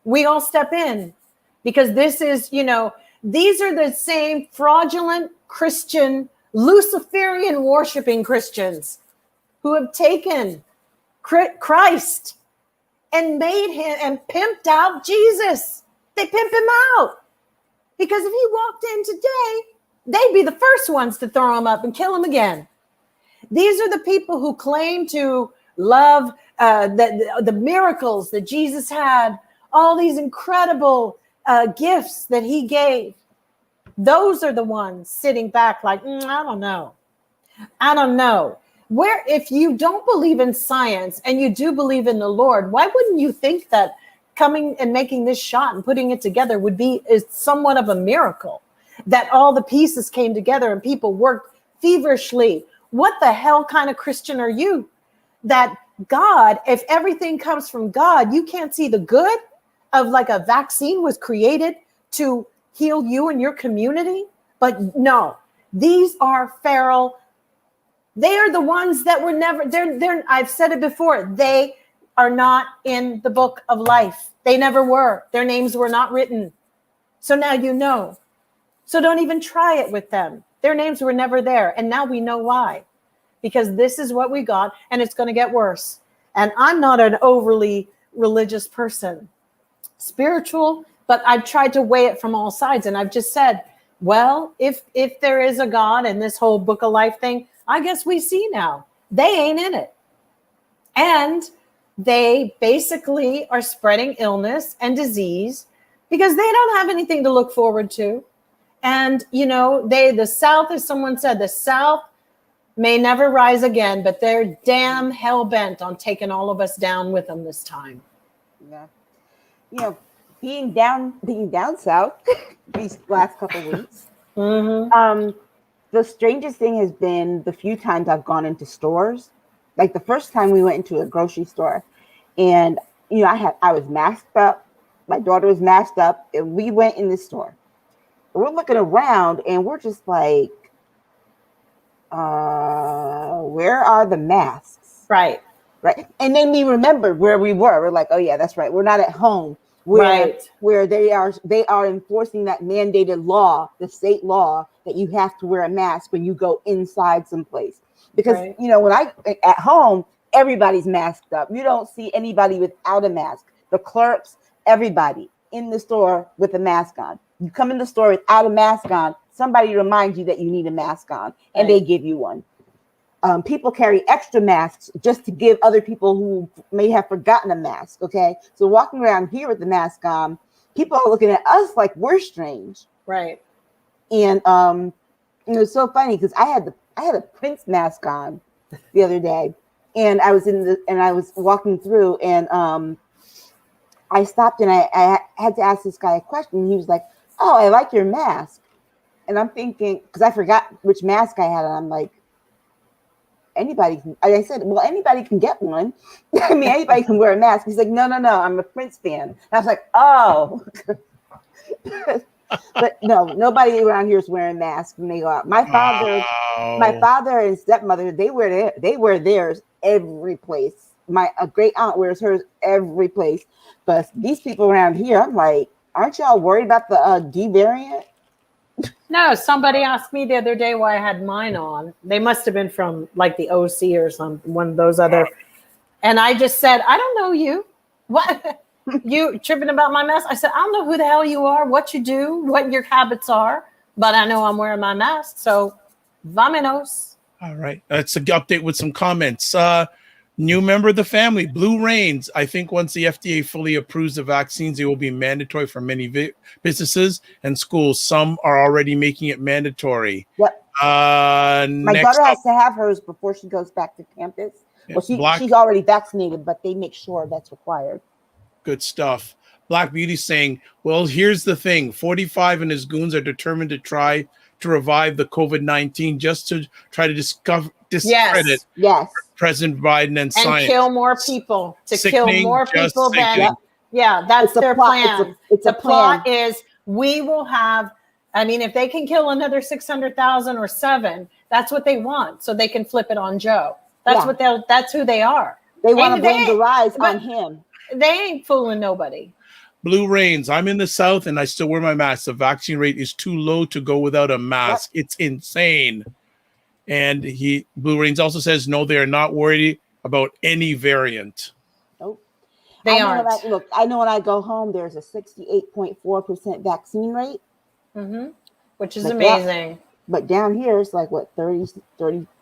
we all step in, because this is, these are the same fraudulent Christian, Luciferian worshiping Christians who have taken Christ and made him and pimped out Jesus. They pimp him out, because if he walked in today, they'd be the first ones to throw him up and kill him again. These are the people who claim to love the miracles that Jesus had, all these incredible gifts that he gave. Those are the ones sitting back like, I don't know. Where, if you don't believe in science and you do believe in the Lord, why wouldn't you think that coming and making this shot and putting it together is somewhat of a miracle? That all the pieces came together and people worked feverishly. What the hell kind of Christian are you? That God, if everything comes from God, you can't see the good of, like, a vaccine was created to heal you and your community? But no, these are feral. They are the ones that were never, I've said it before, they are not in the book of life. They never were. Their names were not written. So now you know. So don't even try it with them. Their names were never there. And now we know why. Because this is what we got, and it's going to get worse. And I'm not an overly religious person. Spiritual, but I've tried to weigh it from all sides. And I've just said, Well, if there is a God and this whole book of life thing, I guess we see now they ain't in it. And they basically are spreading illness and disease because they don't have anything to look forward to. And, you know, the South, as someone said, the South may never rise again, but they're damn hell bent on taking all of us down with them this time. Yeah. You know, being down south these last couple of weeks, the strangest thing has been the few times I've gone into stores. Like the first time we went into a grocery store, and you know, I was masked up. My daughter was masked up, and we went in the store. We're looking around, and we're just like, where are the masks? Right. And then we remembered where we were. We're like, oh yeah, that's right. We're not at home. Where they are enforcing that mandated law, the state law, that you have to wear a mask when you go inside someplace. Because you know, when at home, everybody's masked up. You don't see anybody without a mask. The clerks, everybody in the store with a mask on. You come in the store without a mask on, somebody reminds you that you need a mask on, and they give you one. People carry extra masks just to give other people who may have forgotten a mask. Okay, so walking around here with the mask on, people are looking at us like we're strange. Right. And it was so funny because I had a Prince mask on the other day, and I was walking through, and I stopped, and I had to ask this guy a question. He was like, "Oh, I like your mask," and I'm thinking, because I forgot which mask I had, and I'm like, anybody can. I said, well, anybody can get one. I mean, anybody can wear a mask. He's like, no, I'm a Prince fan. And I was like, oh. But no, nobody around here is wearing masks when they go out. My father and stepmother, they wear theirs every place. My great aunt wears hers every place. But these people around here, I'm like, aren't y'all worried about the D variant? No, somebody asked me the other day why I had mine on. They must have been from like the OC or one of those other. And I just said, I don't know you. What? You tripping about my mask? I said, I don't know who the hell you are, what you do, what your habits are, but I know I'm wearing my mask. So, vámonos. All right. That's an update with some comments. New member of the family, Blue Rains. I think once the FDA fully approves the vaccines, it will be mandatory for many businesses and schools. Some are already making it mandatory. Yep. My daughter has to have hers before she goes back to campus. Yeah, well, she's already vaccinated, but they make sure that's required. Good stuff. Black Beauty saying, well, here's the thing. 45 and his goons are determined to try to revive the COVID-19 just to try to discredit President Biden and science. Kill more people. Kill more people than... Yeah, that's their plan. The plot is we will have... I mean, if they can kill another 600,000 or 7, that's what they want. So they can flip it on Joe. That's who they are. They want to blame the rise on him. They ain't fooling nobody. Blue Rains, I'm in the South and I still wear my mask. The vaccine rate is too low to go without a mask. It's insane. And Blue Rains also says, no, they are not worried about any variant. Nope. They aren't. I know when I go home, there's a 68.4% vaccine rate. Mm-hmm. Which is amazing. But down here, it's like, what, 30,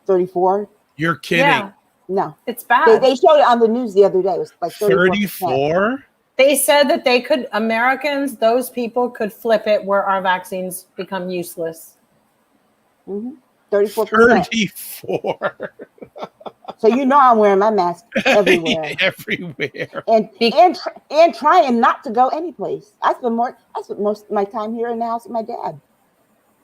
34? You're kidding. Yeah. No. It's bad. They showed it on the news the other day. It was like 34? They said that Americans, those people could flip it where our vaccines become useless. Mm-hmm. 34%. 34. So you know I'm wearing my mask everywhere. Everywhere. And trying not to go anyplace. I spend most of my time here in the house with my dad.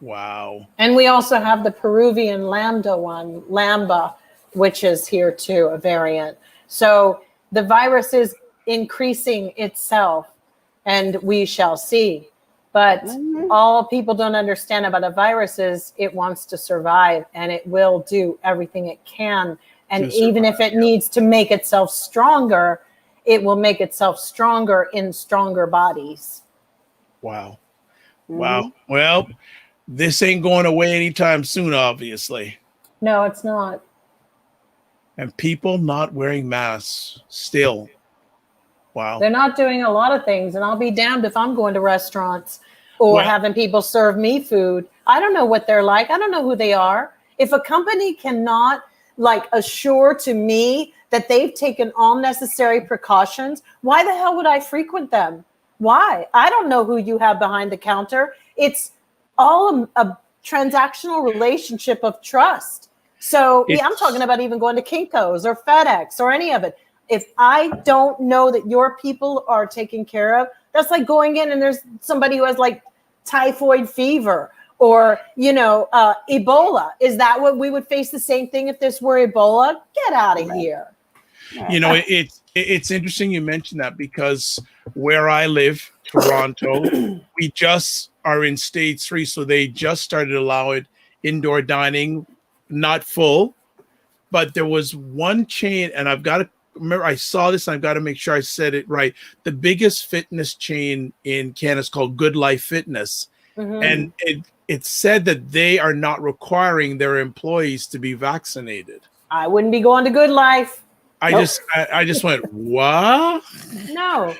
Wow. And we also have the Peruvian Lambda, which is here too, a variant. So the virus is increasing itself, and we shall see. But all people don't understand about a virus is it wants to survive, and it will do everything it can. And even if it needs to make itself stronger, it will make itself stronger in stronger bodies. Wow. Wow. Well, this ain't going away anytime soon, obviously. No, it's not. And people not wearing masks still. Wow. They're not doing a lot of things, and I'll be damned if I'm going to restaurants. or having people serve me food. I don't know what they're like. I don't know who they are. If a company cannot like assure to me that they've taken all necessary precautions, why the hell would I frequent them? Why? I don't know who you have behind the counter. It's all a transactional relationship of trust. So I'm talking about even going to Kinko's or FedEx or any of it. If I don't know that your people are taken care of, that's like going in and there's somebody who has like typhoid fever or, Ebola. Is that what we would face the same thing if this were Ebola? Get out of here. It's interesting you mentioned that because where I live, Toronto, we just are in stage 3. So they just started allowing indoor dining, not full, but there was one chain, and I've got to remember, I saw this, and I've got to make sure I said it right. The biggest fitness chain in Canada is called Good Life Fitness. And it said that they are not requiring their employees to be vaccinated. I wouldn't be going to Good Life. I just went, what? No,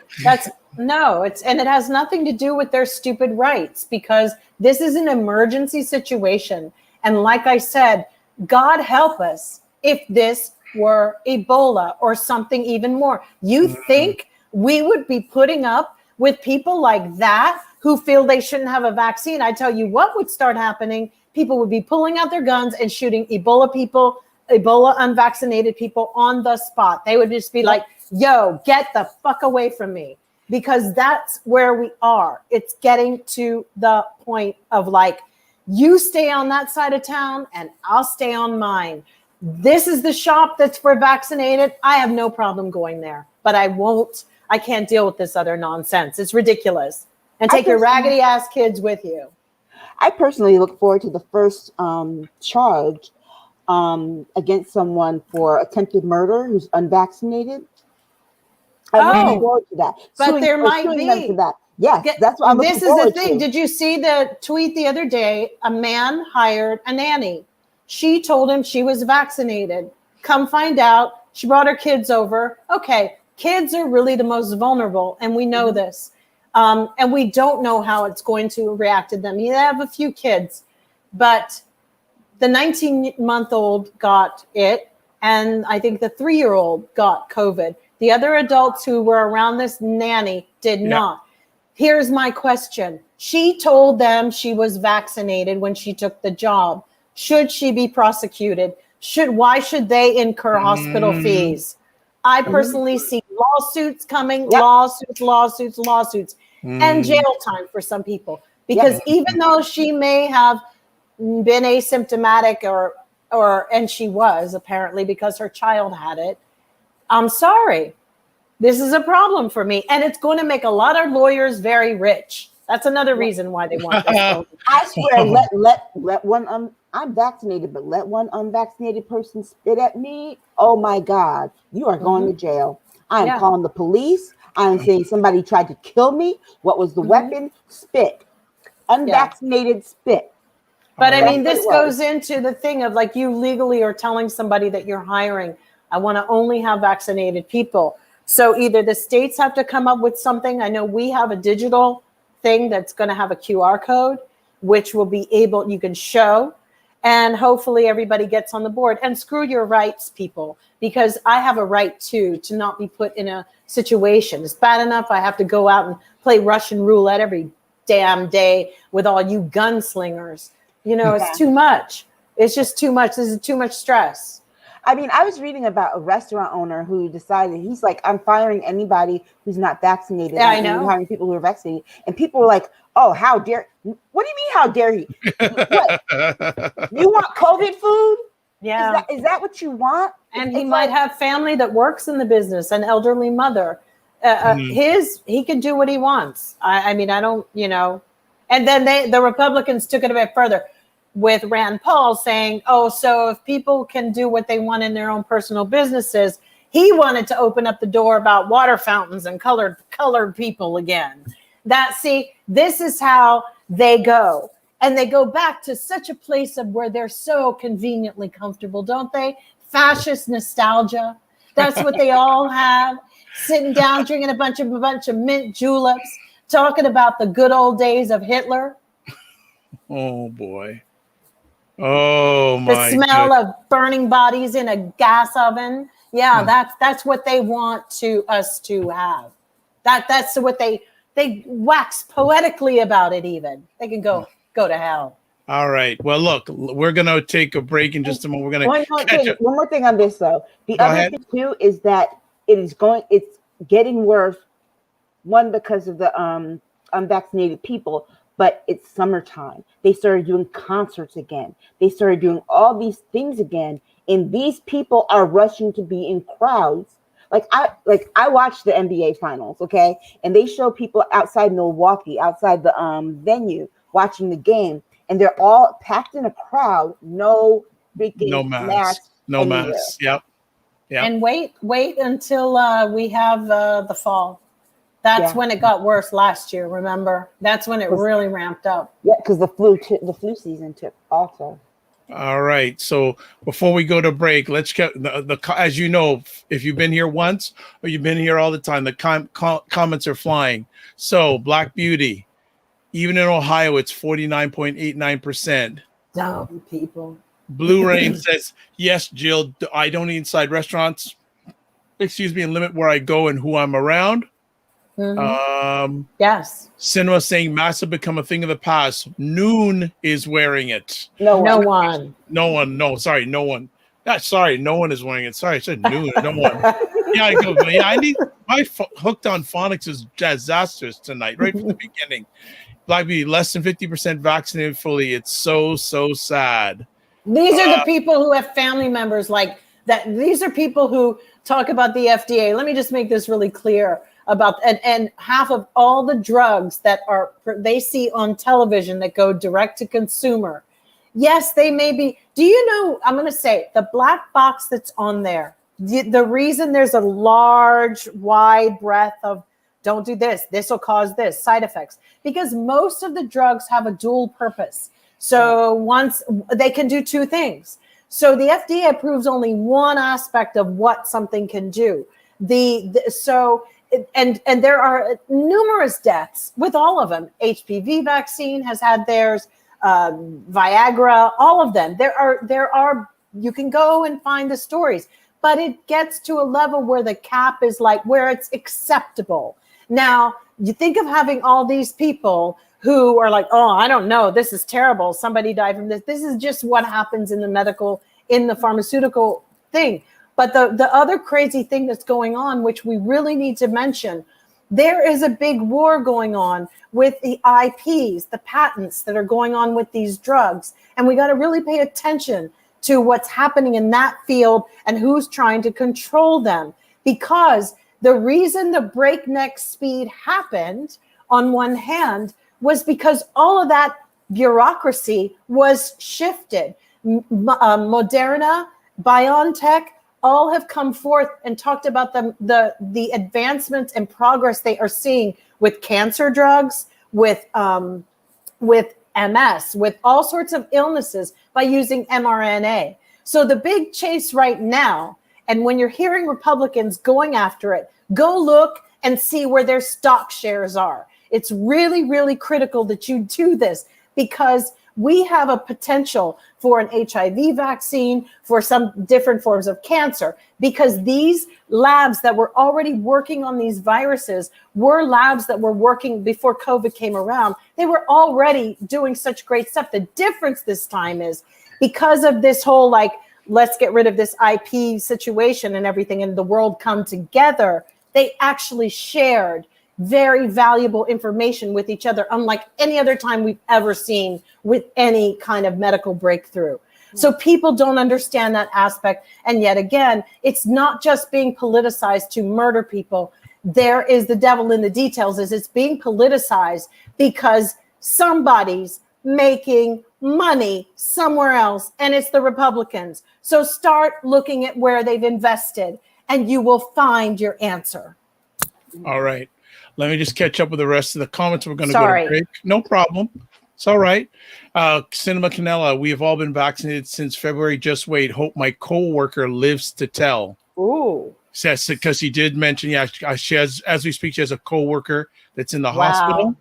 and it has nothing to do with their stupid rights, because this is an emergency situation. And like I said, God help us if this were Ebola or something even more. You think we would be putting up with people like that who feel they shouldn't have a vaccine? I tell you what would start happening. People would be pulling out their guns and shooting Ebola unvaccinated people on the spot. They would just be like, yo, get the fuck away from me. Because that's where we are. It's getting to the point of like, you stay on that side of town and I'll stay on mine. This is the shop that's for vaccinated. I have no problem going there, but I can't deal with this other nonsense. It's ridiculous. And take your raggedy ass kids with you. I personally look forward to the first charge against someone for attempted murder who's unvaccinated. I'm looking forward to that. But there might be. That. Yes, that's what I'm looking forward to. This is the thing. Did you see the tweet the other day? A man hired a nanny. She told him she was vaccinated. Come find out, she brought her kids over. Okay, kids are really the most vulnerable, and we know this. And we don't know how it's going to react to them. You have a few kids, but the 19-month-old got it, and I think the 3-year-old got COVID. The other adults who were around this nanny did not. Here's my question. She told them she was vaccinated when she took the job. Should she be prosecuted? Why should they incur hospital fees? I personally see lawsuits coming, lawsuits, and jail time for some people. Because even though she may have been asymptomatic and she was apparently because her child had it, I'm sorry. This is a problem for me. And it's going to make a lot of lawyers very rich. That's another reason why they want this. I swear, let one I'm vaccinated, but let one unvaccinated person spit at me. Oh my God, you are going to jail. I am calling the police. I am saying somebody tried to kill me. What was the weapon? Spit. Unvaccinated spit. But I mean, this goes into the thing of like you legally are telling somebody that you're hiring, I want to only have vaccinated people. So either the states have to come up with something. I know we have a digital thing that's going to have a QR code, which will be able, you can show, and hopefully everybody gets on the board. And screw your rights, people, because I have a right to not be put in a situation. It's bad enough I have to go out and play Russian roulette every damn day with all you gunslingers. It's too much. It's just too much. This is too much stress. I mean, I was reading about a restaurant owner who decided, he's like, I'm firing anybody who's not vaccinated. Yeah, I know. I'm hiring people who are vaccinated. And people were like, oh, how dare, what do you mean, how dare he? What? You want COVID food? Yeah. Is that what you want? And he might have family that works in the business, an elderly mother. He can do what he wants. I mean, I don't, and then the Republicans took it a bit further with Rand Paul saying, oh, so if people can do what they want in their own personal businesses, he wanted to open up the door about water fountains and colored people again. This is how they go. And they go back to such a place of where they're so conveniently comfortable, don't they? Fascist nostalgia. That's what they all have. Sitting down, drinking a bunch of mint juleps, talking about the good old days of Hitler. Oh boy. Oh The my smell goodness. of burning bodies in a gas oven. Yeah, that's what they want us to have. That's what they wax poetically about it. Even they can go to hell. All right. Well, look, we're gonna take a break in just a moment. We're gonna one more thing on this though. The Go other ahead. thing too is that it's getting worse. One, because of the unvaccinated people, but it's summertime. They started doing concerts again. They started doing all these things again, and these people are rushing to be in crowds. I watched the NBA finals, okay, and they show people outside Milwaukee, outside the venue, watching the game, and they're all packed in a crowd, no freaking mask, no mask. Yep. And wait until we have the fall. That's when it got worse last year. Remember, that's when it really ramped up. Yeah, because the flu season took also. All right. So before we go to break, let's get the as you know, if you've been here once or you've been here all the time, the comments are flying. So Black Beauty, even in Ohio, it's 49.89%. Dumb people. Blue Rain says, yes, Jill, I don't eat inside restaurants. Excuse me, and limit where I go and who I'm around. Yes. Cinema saying masks have become a thing of the past. Noon is wearing it. No one. No one is wearing it. Sorry, I said noon. No one. Yeah, I go. Yeah, I need my hooked on phonics is disastrous tonight, right from the beginning. Black Beauty, less than 50% vaccinated fully. It's so sad. These are the people who have family members like that. These are people who talk about the FDA. Let me just make this really clear about and half of all the drugs that they see on television that go direct to consumer. Yes, they may be. Do you know, I'm going to say the black box that's on there, the reason there's a large, wide breadth of don't do this will cause this, side effects, because most of the drugs have a dual purpose. So once they can do two things. So the FDA approves only one aspect of what something can do. And there are numerous deaths with all of them. HPV vaccine has had theirs, Viagra, all of them. There are, you can go and find the stories, but it gets to a level where the cap is like where it's acceptable. Now, you think of having all these people who are like, oh, I don't know, this is terrible. Somebody died from this. This is just what happens in the pharmaceutical thing. But the other crazy thing that's going on, which we really need to mention, there is a big war going on with the IPs, the patents that are going on with these drugs. And we got to really pay attention to what's happening in that field and who's trying to control them. Because the reason the breakneck speed happened on one hand was because all of that bureaucracy was shifted. Moderna, BioNTech, all have come forth and talked about the advancements and progress they are seeing with cancer drugs, with MS, with all sorts of illnesses by using mRNA. So the big chase right now, and when you're hearing Republicans going after it, go look and see where their stock shares are. It's really, really critical that you do this because we have a potential for an HIV vaccine, for some different forms of cancer, because these labs that were already working on these viruses were labs that were working before COVID came around. They were already doing such great stuff. The difference this time is because of this whole, like, let's get rid of this IP situation and everything and the world come together, they actually shared very valuable information with each other, unlike any other time we've ever seen with any kind of medical breakthrough. So people don't understand that aspect. And yet again, it's not just being politicized to murder people. There is the devil in the details, is it's being politicized because somebody's making money somewhere else, and it's the Republicans. So start looking at where they've invested and you will find your answer. All right. Let me just catch up with the rest of the comments. We're going to go to break. No problem. It's all right. Cinema Canella, we have all been vaccinated since February. Just wait. Hope my co-worker lives to tell. Ooh. Says because she did mention, she has, as we speak, she has a coworker that's in the hospital.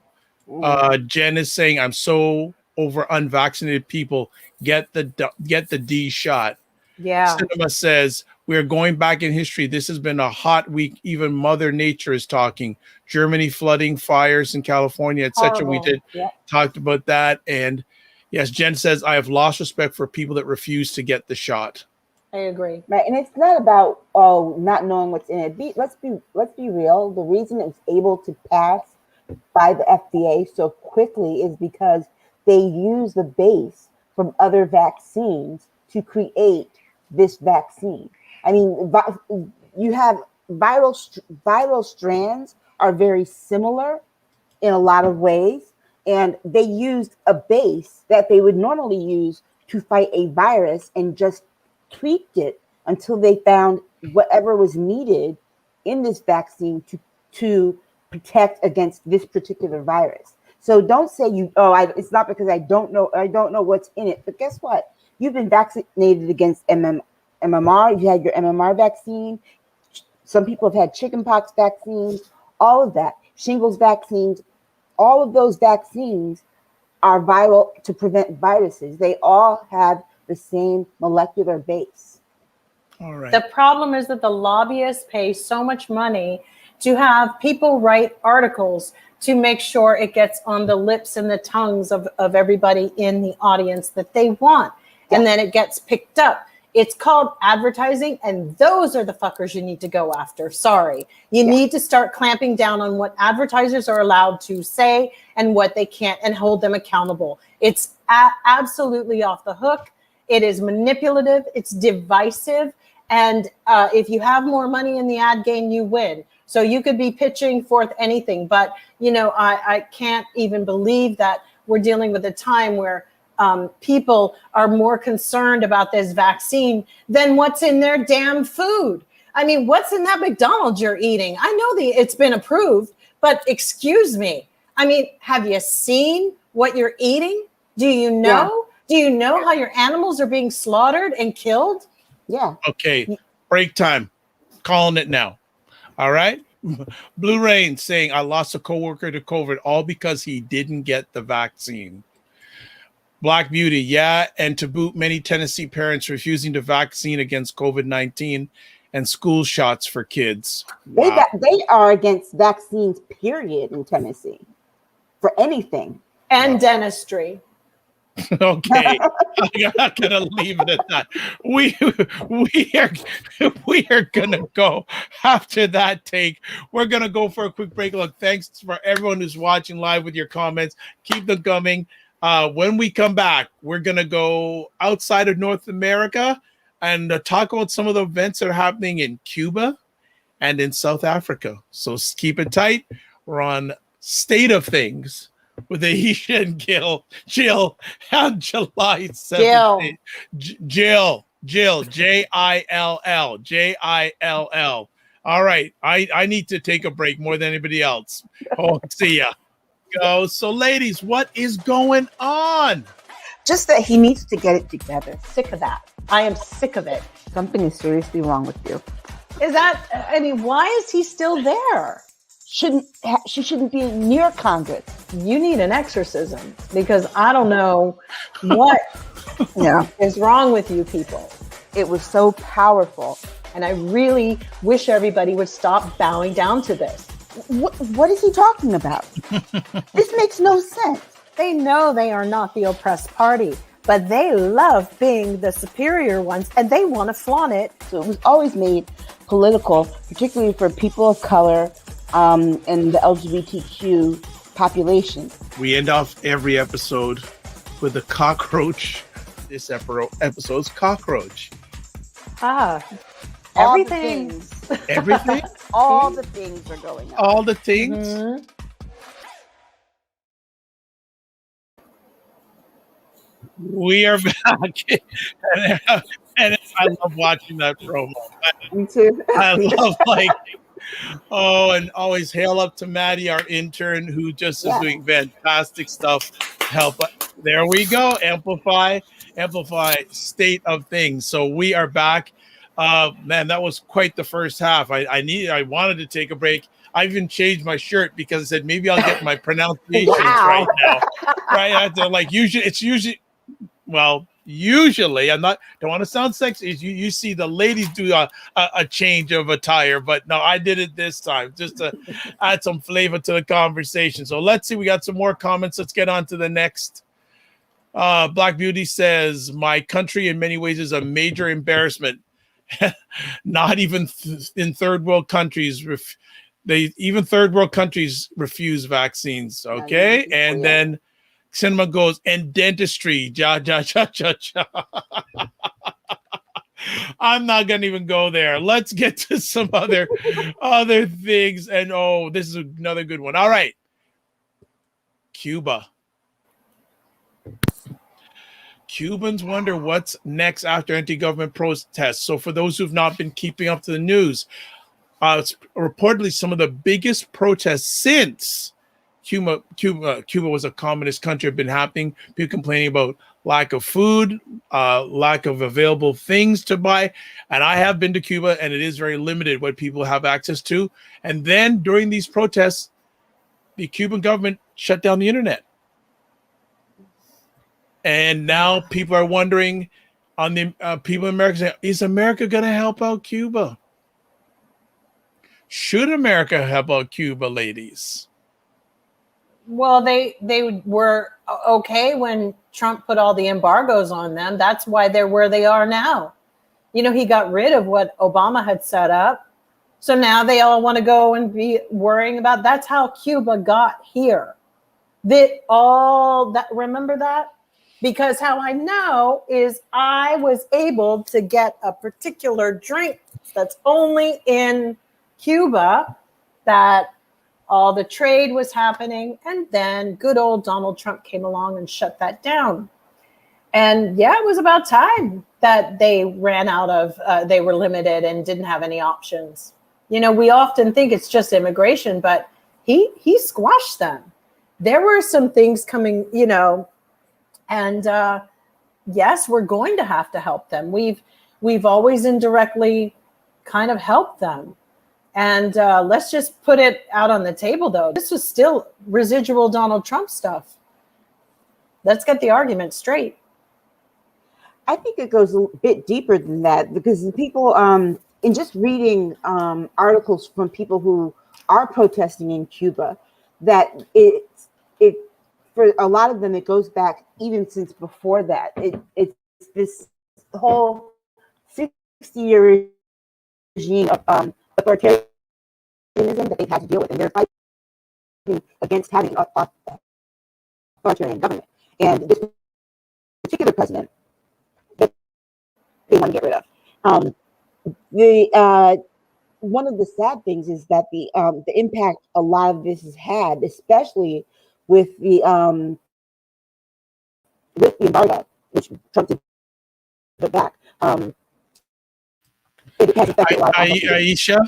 Jen is saying, I'm so over unvaccinated people. Get the D shot. Yeah. Cinema says, we're going back in history. This has been a hot week. Even Mother Nature is talking. Germany flooding, fires in California, etc. We did talked about that. And yes, Jen says, I have lost respect for people that refuse to get the shot. I agree. Right, and it's not about not knowing what's in it. Let's be real. The reason it's able to pass by the FDA so quickly is because they use the base from other vaccines to create this vaccine. I mean, you have viral strands are very similar in a lot of ways, and they used a base that they would normally use to fight a virus and just tweaked it until they found whatever was needed in this vaccine to protect against this particular virus. So don't say it's not because I don't know what's in it. But guess what? You've been vaccinated against MMR. You had your MMR vaccine. Some people have had chickenpox vaccines. All of that, shingles vaccines. All of those vaccines are viral to prevent viruses. They all have the same molecular base. All right. The problem is that the lobbyists pay so much money to have people write articles to make sure it gets on the lips and the tongues of everybody in the audience that they want. And then it gets picked up. It's called advertising, and those are the fuckers you need to go after. Sorry. You need to start clamping down on what advertisers are allowed to say and what they can't, and hold them accountable. It's absolutely off the hook. It is manipulative. It's divisive. And if you have more money in the ad game, you win. So you could be pitching forth anything. But, I can't even believe that we're dealing with a time where people are more concerned about this vaccine than what's in their damn food. I mean, what's in that McDonald's you're eating? I know it's been approved, but excuse me. I mean, have you seen what you're eating? Do you know? Do you know how your animals are being slaughtered and killed? Yeah. Okay. Break time. Calling it now. All right. Blue Rain saying, I lost a coworker to COVID all because he didn't get the vaccine. Black Beauty, yeah, and to boot, many Tennessee parents refusing to vaccine against COVID-19 and school shots for kids. Wow. They are against vaccines, period, in Tennessee, for anything. And dentistry. Okay, I'm not gonna leave it at that. We are gonna go after that take. We're gonna go for a quick break. Look, thanks for everyone who's watching live with your comments. Keep them coming. When we come back, we're going to go outside of North America and talk about some of the events that are happening in Cuba and in South Africa. So keep it tight. We're on State of Things with Aisha and Jill on July 17th. Jill, Jill, Jill. All right. I need to take a break more than anybody else. Oh, see ya. Go. So, ladies, what is going on? Just that he needs to get it together. Sick of that. I am sick of it. Something is seriously wrong with you. Why is he still there? She shouldn't be near Congress. You need an exorcism, because I don't know what is wrong with you people. It was so powerful. And I really wish everybody would stop bowing down to this. What is he talking about? This makes no sense. They know they are not the oppressed party, but they love being the superior ones, and they want to flaunt it. So it was always made political, particularly for people of color and the LGBTQ population. We end off every episode with a cockroach. This episode's cockroach. Everything. Everything? All the things are going on. All the things? Mm-hmm. We are back. and I love watching that promo. Me too. I love and always hail up to Maddie, our intern, who just is doing fantastic stuff. Help. There we go. Amplify State of Things. So we are back. Man, that was quite the first half. I wanted to take a break. I even changed my shirt because I said maybe I'll get my pronunciations right now. Right? I have to, like, usually I'm not, don't want to sound sexy. You see the ladies do a change of attire, but no, I did it this time just to add some flavor to the conversation. So let's see, we got some more comments. Let's get on to the next. Black Beauty says, my country in many ways is a major embarrassment. Not even in third world countries. Third world countries refuse vaccines. Okay. And then Cinema goes, and dentistry. Ja. I'm not gonna even go there. Let's get to some other things. And this is another good one. All right. Cuba. Cubans wonder what's next after anti-government protests. So for those who've not been keeping up to the news, it's reportedly some of the biggest protests since Cuba was a communist country have been happening. People complaining about lack of food, lack of available things to buy. And I have been to Cuba, and it is very limited what people have access to. And then during these protests, the Cuban government shut down the internet. And now people are wondering, on the people in America, say, is America going to help out Cuba? Should America help out Cuba, ladies? Well, they were okay when Trump put all the embargoes on them. That's why they're where they are now. He got rid of what Obama had set up. So now they all want to go and be worrying about, that's how Cuba got here. Remember that? Because how I know is I was able to get a particular drink that's only in Cuba, that all the trade was happening, and then good old Donald Trump came along and shut that down. And yeah, it was about time that they ran out of, they were limited and didn't have any options. We often think it's just immigration, but he squashed them. There were some things coming, and yes, we're going to have to help them. We've always indirectly kind of helped them. And let's just put it out on the table, though. This was still residual Donald Trump stuff. Let's get the argument straight. I think it goes a bit deeper than that, because the people, in just reading articles from people who are protesting in Cuba, that it for a lot of them, it goes back even since before that. It's this whole 60-year regime of authoritarianism that they've had to deal with, and they're fighting against having an authoritarian government. And this particular president that they want to get rid of. One of the sad things is that the impact a lot of this has had, especially with the embargo, which Trump did put back. It has affected a lot of Aisha,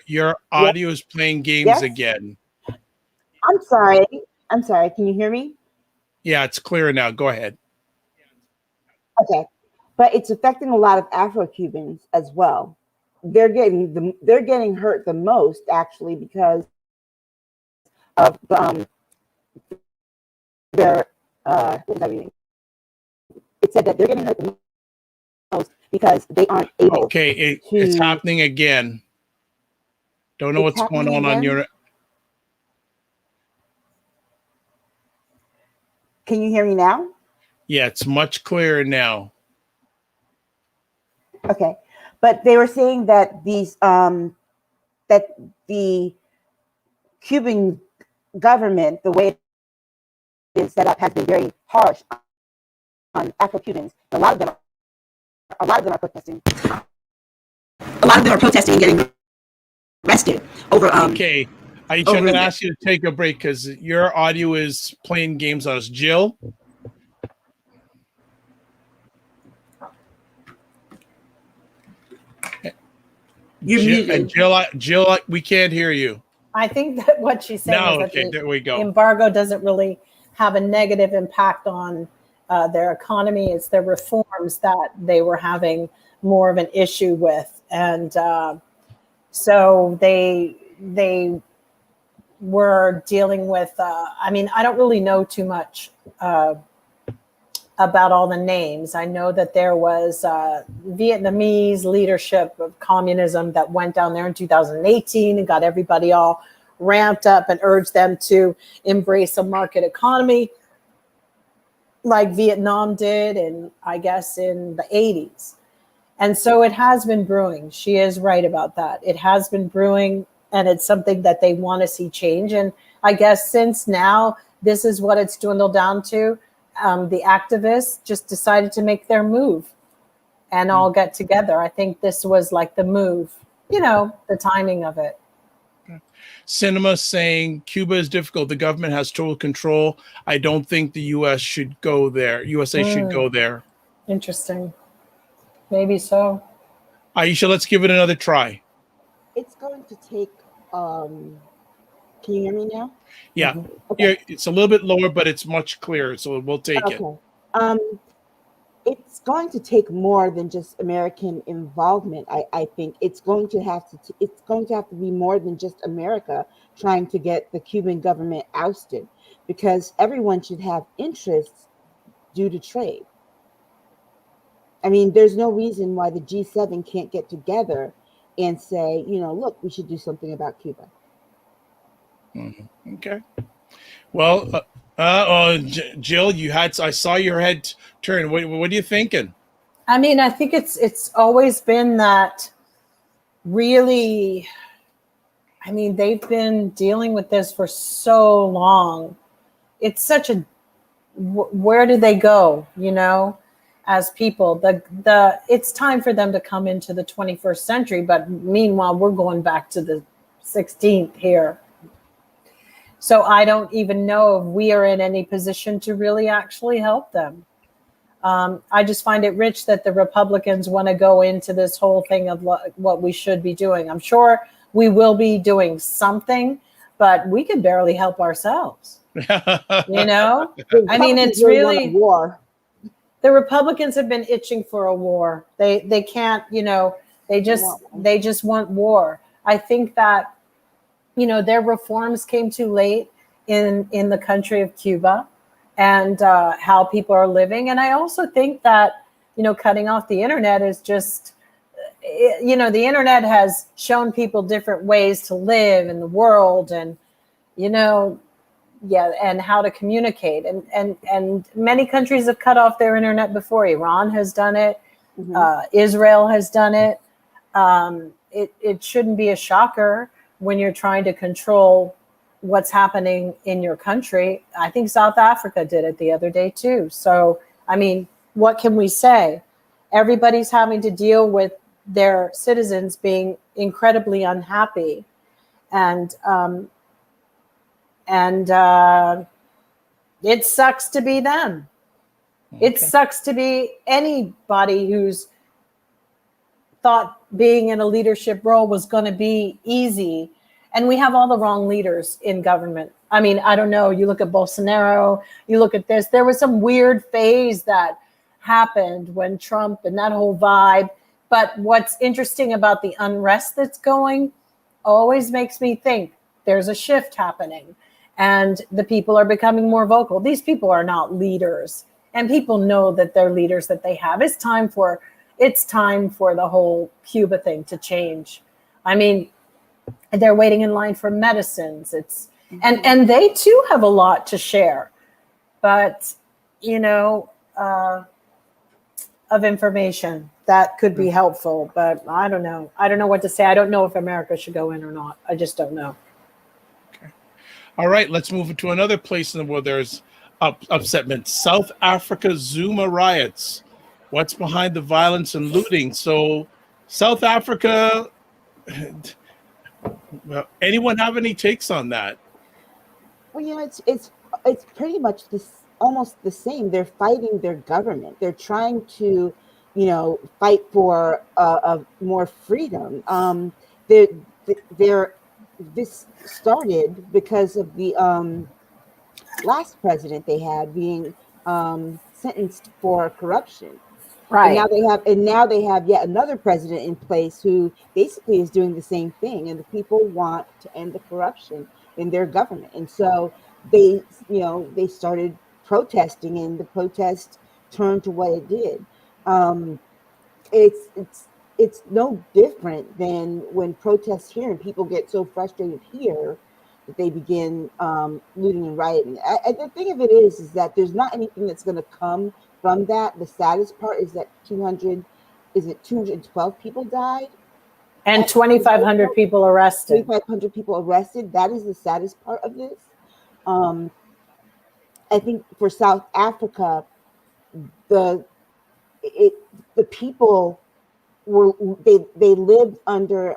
your audio is playing games again. I'm sorry. Can you hear me? Yeah, it's clearer now. Go ahead. Okay, but it's affecting a lot of Afro-Cubans as well. They're getting hurt the most, actually, because of their what was I reading? It said that they're getting hurt the most because they aren't able. Okay, it's happening again. Don't know what's going on your. Can you hear me now? Yeah, it's much clearer now. Okay, but they were saying that that the Cuban government, the way it is set up, has been very harsh on Afro-Cubans. A lot of them are protesting. A lot of them are protesting and getting arrested over. Okay, I'm going to ask you to take a break because your audio is playing games on us. Jill. You're muted. Jill, we can't hear you. I think that what she's saying is that there we go. Embargo doesn't really have a negative impact on their economy. It's their reforms that they were having more of an issue with. And so they were dealing with, I mean, I don't really know too much about all the names. I know that there was Vietnamese leadership of communism that went down there in 2018 and got everybody all ramped up and urged them to embrace a market economy like Vietnam did, and I guess in the 80s. And so it has been brewing. She is right about that. It has been brewing, and it's something that they want to see change. And I guess since now this is what it's dwindled down to, the activists just decided to make their move and all get together. I think this was like the move, you know, the timing of it. Cinema saying Cuba is difficult. The government has total control. I don't think the U.S. should go there. USA should go there. Interesting. Maybe so. Aisha, let's give it another try. It's going to take, can you hear me now? Yeah. Okay. Yeah, it's a little bit lower, but it's much clearer, so we'll take it. It's going to take more than just American involvement. I think it's going to have to be more than just America trying to get the Cuban government ousted, because everyone should have interests due to trade. I mean, there's no reason why the G7 can't get together and say, you know, look, we should do something about Cuba. Mm-hmm. Okay. Well, Jill, I saw your head turn. What are you thinking? I mean, I think it's always been that really, I mean, they've been dealing with this for so long. It's such a, where do they go, you know, as people? It's time for them to come into the 21st century, but meanwhile, we're going back to the 16th here. So I don't even know if we are in any position to really actually help them. I just find it rich that the Republicans want to go into this whole thing of what we should be doing. I'm sure we will be doing something, but we can barely help ourselves. You know, I mean, it's really war. The Republicans have been itching for a war. They can't, you know, they just want war. I think that, you know, their reforms came too late in the country of Cuba and how people are living. And I also think that, you know, cutting off the internet is just, you know, the internet has shown people different ways to live in the world and, you know, and how to communicate. And many countries have cut off their internet before. Iran has done it. Mm-hmm. Israel has done it. It shouldn't be a shocker when you're trying to control what's happening in your country. I think South Africa did it the other day too. So, I mean, what can we say? Everybody's having to deal with their citizens being incredibly unhappy. And it sucks to be them. Okay. It sucks to be anybody who's thought being in a leadership role was going to be easy. And we have all the wrong leaders in government. I mean, I don't know. You look at Bolsonaro, you look at this. There was some weird phase that happened when Trump and that whole vibe. But what's interesting about the unrest that's going always makes me think there's a shift happening and the people are becoming more vocal. These people are not leaders, and people know that they're leaders that they have. It's time for the whole Cuba thing to change. I mean, they're waiting in line for medicines. And they too have a lot to share, but you know, of information that could be helpful. But I don't know. I don't know what to say. I don't know if America should go in or not. I just don't know. Okay. All right. Let's move to another place in the world. There's upsetment. South Africa Zuma riots. What's behind the violence and looting? So, South Africa. Well, anyone have any takes on that? Well, you know, it's pretty much almost the same. They're fighting their government. They're trying to, you know, fight for more freedom. This started because of the last president they had being sentenced for corruption. Right. And now they have yet another president in place who basically is doing the same thing. And the people want to end the corruption in their government. And so they started protesting, and the protest turned to what it did. It's no different than when protests here and people get so frustrated here that they begin looting and rioting. The thing of it is that there's not anything that's going to come from that. The saddest part is that 212 people died and 2,500 people arrested. 2,500 people arrested. That is the saddest part of this. I think for South Africa, the people were they lived under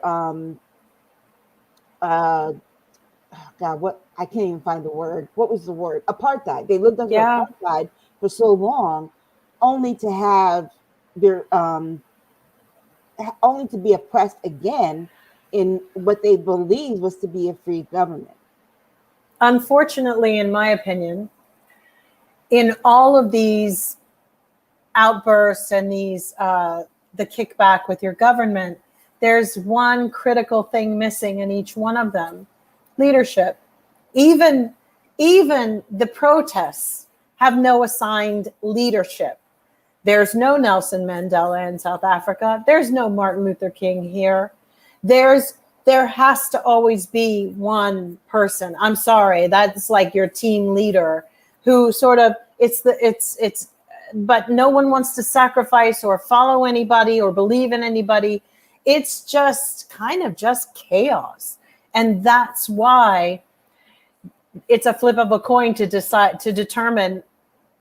God, what, I can't even find the word. What was the word? Apartheid. They lived under apartheid for so long, only to have their only to be oppressed again in what they believed was to be a free government. Unfortunately, in my opinion, in all of these outbursts and these the kickback with your government, there's one critical thing missing in each one of them: leadership. Even the protests have no assigned leadership. There's no Nelson Mandela in South Africa. There's no Martin Luther King here. There has to always be one person. I'm sorry, that's like your team leader who sort of but no one wants to sacrifice or follow anybody or believe in anybody. It's just kind of just chaos. And that's why it's a flip of a coin to determine.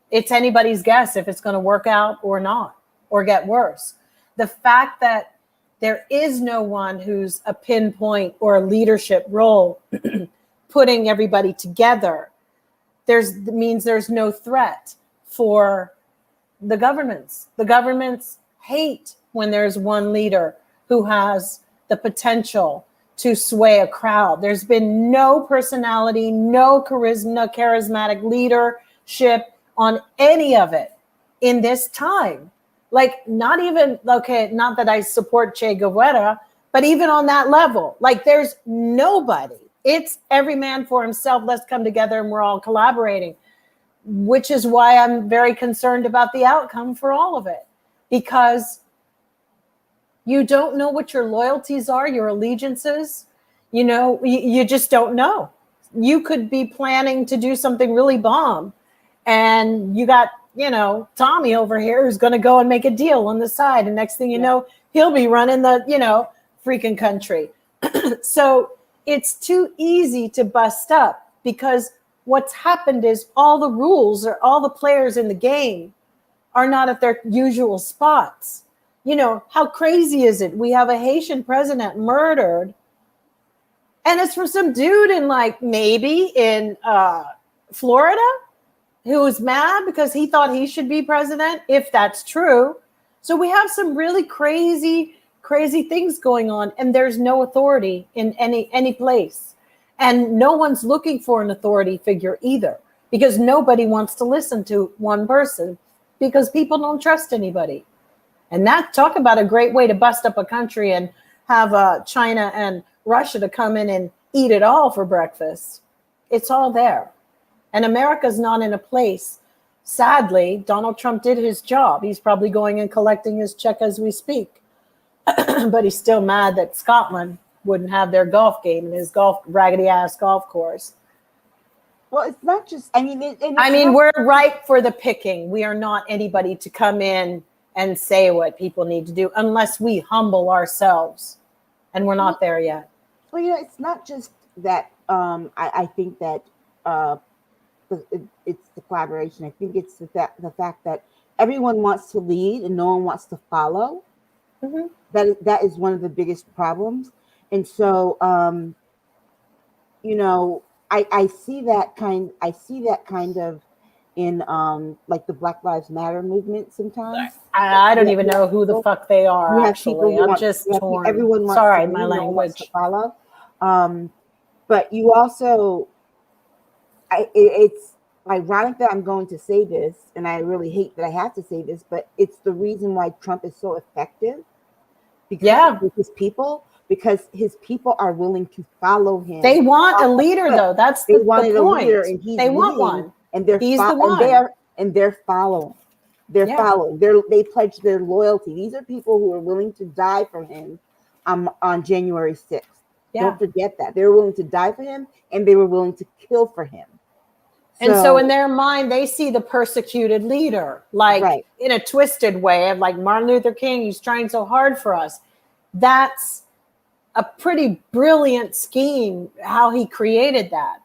It's anybody's guess if it's going to work out or not, or get worse. The fact that there is no one who's a pinpoint or a leadership role putting everybody together, means there's no threat for the governments. The governments hate when there's one leader who has the potential to sway a crowd. There's been no personality, no charisma, charismatic leadership on any of it in this time. Like, not even, okay, not that I support Che Guevara, but even on that level, like, there's nobody. It's every man for himself. Let's come together and we're all collaborating, which is why I'm very concerned about the outcome for all of it, because you don't know what your loyalties are, your allegiances. You just don't know. You could be planning to do something really bomb, and you got, Tommy over here who's going to go and make a deal on the side. And next thing you know, he'll be running the, freaking country. So it's too easy to bust up, because what's happened is all the rules or all the players in the game are not at their usual spots. How crazy is it? We have a Haitian president murdered, and it's from some dude in maybe in Florida, who was mad because he thought he should be president, if that's true. So we have some really crazy things going on, and there's no authority in any place. And no one's looking for an authority figure either, because nobody wants to listen to one person, because people don't trust anybody. And talk about a great way to bust up a country and have China and Russia to come in and eat it all for breakfast. It's all there. And America's not in a place. Sadly, Donald Trump did his job. He's probably going and collecting his check as we speak. But he's still mad that Scotland wouldn't have their golf game in his raggedy ass golf course. Well, it's not just, we're ripe for the picking. We are not anybody to come in and say what people need to do unless we humble ourselves. And we're not there yet. Well, it's not just that. I think that it's the collaboration. I think it's the fact that everyone wants to lead and no one wants to follow. Mm-hmm. That is one of the biggest problems. And so, I see that kind of in the Black Lives Matter movement sometimes. I don't even know who the fuck they are. Actually, I'm just torn. Everyone wants Sorry, to, my language. To follow. But you also, it's ironic that I'm going to say this, and I really hate that I have to say this, but it's the reason why Trump is so effective with his people, because his people are willing to follow him. They want a leader, though. That's the point. A leader, and he's they want one, and they're following. They pledge their loyalty. These are people who are willing to die for him on January 6th. Don't forget that. They were willing to die for him, and they were willing to kill for him. So in their mind, they see the persecuted leader, like in a twisted way of like Martin Luther King, he's trying so hard for us. That's a pretty brilliant scheme, how he created that.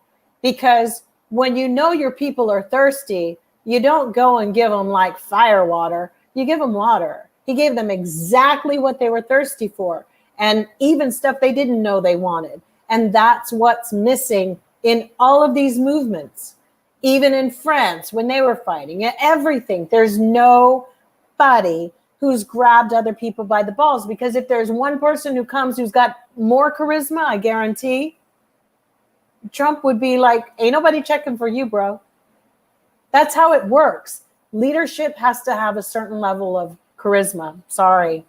Because when you know your people are thirsty, you don't go and give them like fire water. You give them water. He gave them exactly what they were thirsty for, and even stuff they didn't know they wanted. And that's what's missing in all of these movements. Even in France, when they were fighting, everything, there's nobody who's grabbed other people by the balls. Because if there's one person who comes who's got more charisma, I guarantee Trump would be like, ain't nobody checking for you, bro. That's how it works. Leadership has to have a certain level of charisma. Sorry.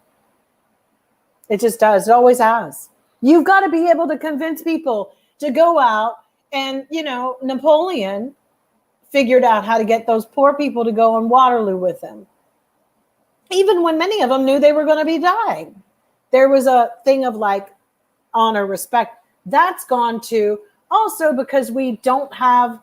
It just does. It always has. You've got to be able to convince people to go out and, Napoleon figured out how to get those poor people to go on Waterloo with him. Even when many of them knew they were going to be dying. There was a thing of like honor, respect. That's gone to also because we don't have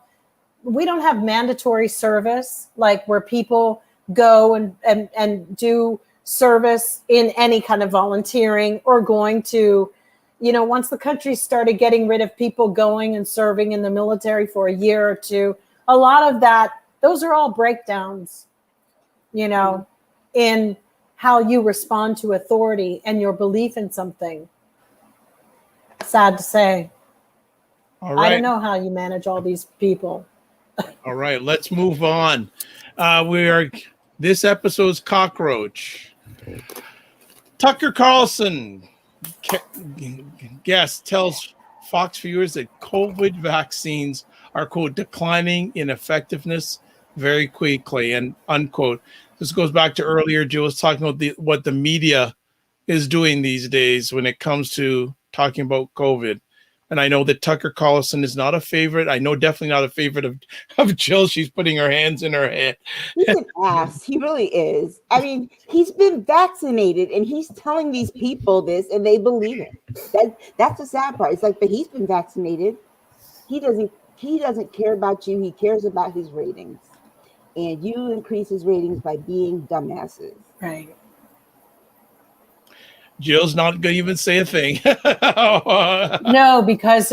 mandatory service, like where people go and do service in any kind of volunteering or going to, once the country started getting rid of people going and serving in the military for a year or two, a lot of that, those are all breakdowns, in how you respond to authority and your belief in something. Sad to say. All right. I don't know how you manage all these people. All right, let's move on. This episode's Cockroach. Tucker Carlson, guest, tells Fox viewers that COVID vaccines are, quote, declining in effectiveness very quickly, and unquote. This goes back to earlier, Jill was talking about what the media is doing these days when it comes to talking about COVID. And I know that Tucker Carlson is not a favorite. I know definitely not a favorite of Jill. She's putting her hands in her head. He's an ass. He really is. I mean, he's been vaccinated and he's telling these people this and they believe it. That's the sad part. It's like, but he's been vaccinated. He doesn't care about you. He cares about his ratings. And you increase his ratings by being dumbasses. Right. Jill's not going to even say a thing. No, because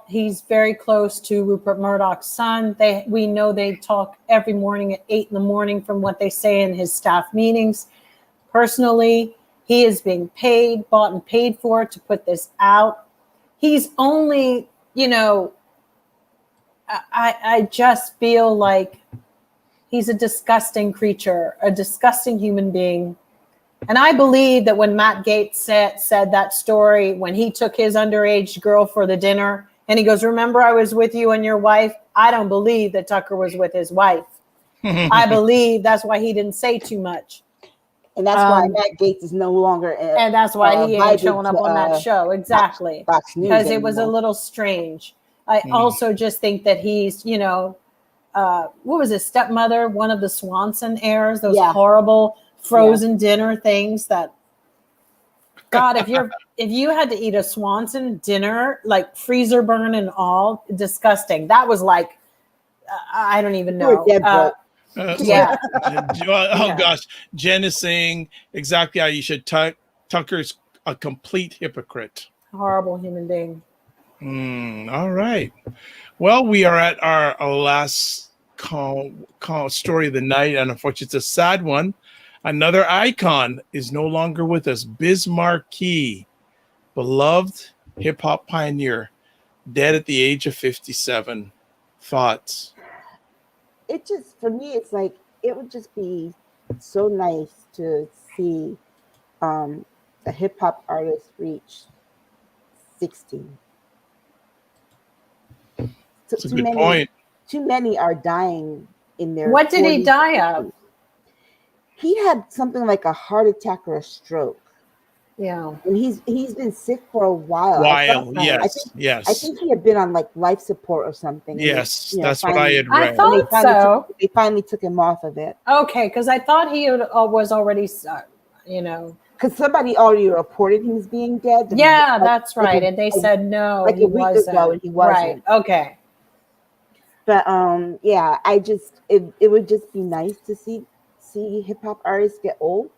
he's very close to Rupert Murdoch's son. We know they talk every morning at 8 a.m. from what they say in his staff meetings. Personally, he is being bought and paid for to put this out. He's only, I just feel like he's a disgusting creature, a disgusting human being. And I believe that when Matt Gaetz said that story, when he took his underage girl for the dinner, and he goes, remember I was with you and your wife? I don't believe that Tucker was with his wife. I believe that's why he didn't say too much. And that's why Matt Gaetz is no longer and that's why he ain't showing up on that show. Exactly. Fox News because it was a little strange. I also just think that he's, what was his stepmother? One of the Swanson heirs, those horrible frozen dinner things that, God, if you had to eat a Swanson dinner, like freezer burn and all, disgusting. That was like, I don't even know. Gosh, Jen is saying exactly how you should. Tucker's a complete hypocrite. Horrible human being. All right. Well, we are at our last call story of the night, and unfortunately, it's a sad one. Another icon is no longer with us. Biz Markie, beloved hip hop pioneer, dead at the age of 57. Thoughts? It just, for me, it's like, it would just be so nice to see a hip hop artist reach 60. That's a good point. too many are dying in their. What did he 40s. die of? He had something like a heart attack or a stroke. Yeah. And he's been sick for a while. Yes. I think he had been on like life support or something. Yes, And, that's what I had read. I thought so. They finally took him off of it. Okay, because I thought he was already, Because somebody already reported he was being dead. Yeah, that's right. And they said no, like a week ago, and he wasn't. Right. Okay. But yeah, it would just be nice to see hip hop artists get old.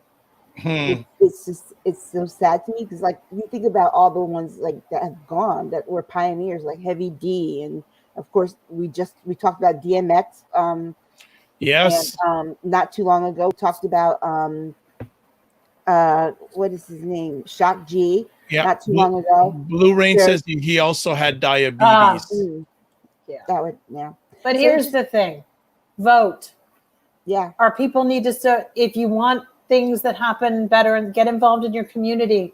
It's so sad to me because like you think about all the ones like that have gone that were pioneers like Heavy D, and of course we talked about DMX. Yes. And not too long ago talked about what is his name, Shock G. Yeah. Not too long ago. Blue Rain says he also had diabetes. Yeah, that would But here's the thing: vote. Yeah. Our people need to. If you want things that happen better and get involved in your community,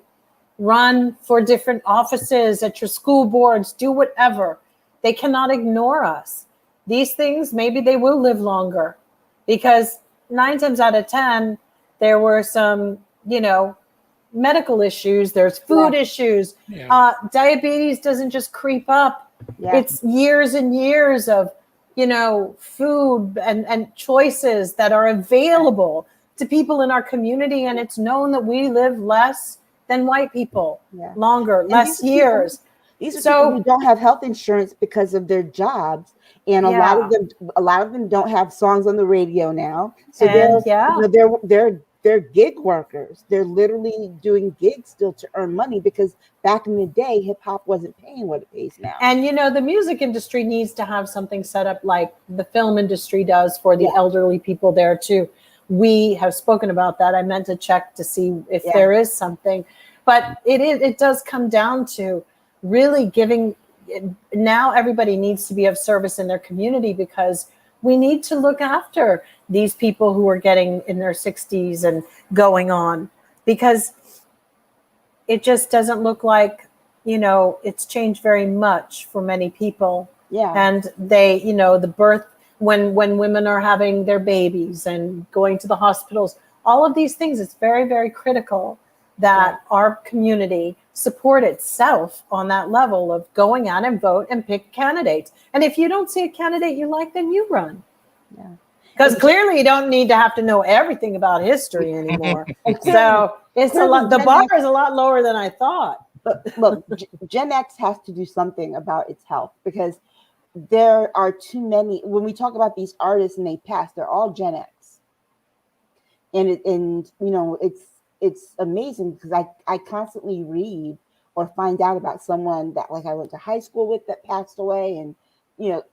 run for different offices at your school boards, do whatever. They cannot ignore us. These things, maybe they will live longer because 9 times out of 10, there were some, medical issues. There's food issues. Yeah. Diabetes doesn't just creep up. Yeah. It's years and years of, food and choices that are available to people in our community, and it's known that we live less than white people, longer, less years. These are people who don't have health insurance because of their jobs, and a lot of them don't have songs on the radio now. So they're gig workers. They're literally doing gigs still to earn money because back in the day, hip hop wasn't paying what it pays now. And the music industry needs to have something set up like the film industry does for the elderly people there too. We have spoken about that. I meant to check to see if there is something, but it does come down to really giving. Now everybody needs to be of service in their community because we need to look after these people who are getting in their 60s and going on, because it just doesn't look like, it's changed very much for many people. Yeah. And they, the birth, when women are having their babies and going to the hospitals, all of these things, it's very, very critical that our community support itself on that level of going out and vote and pick candidates. And if you don't see a candidate you like, then you run. Yeah. Because clearly you don't need to have to know everything about history anymore. So it's a lot. The bar is a lot lower than I thought. But look, Gen X has to do something about its health because there are too many. When we talk about these artists and they pass, they're all Gen X, and it's amazing because I constantly read or find out about someone that like I went to high school with that passed away, and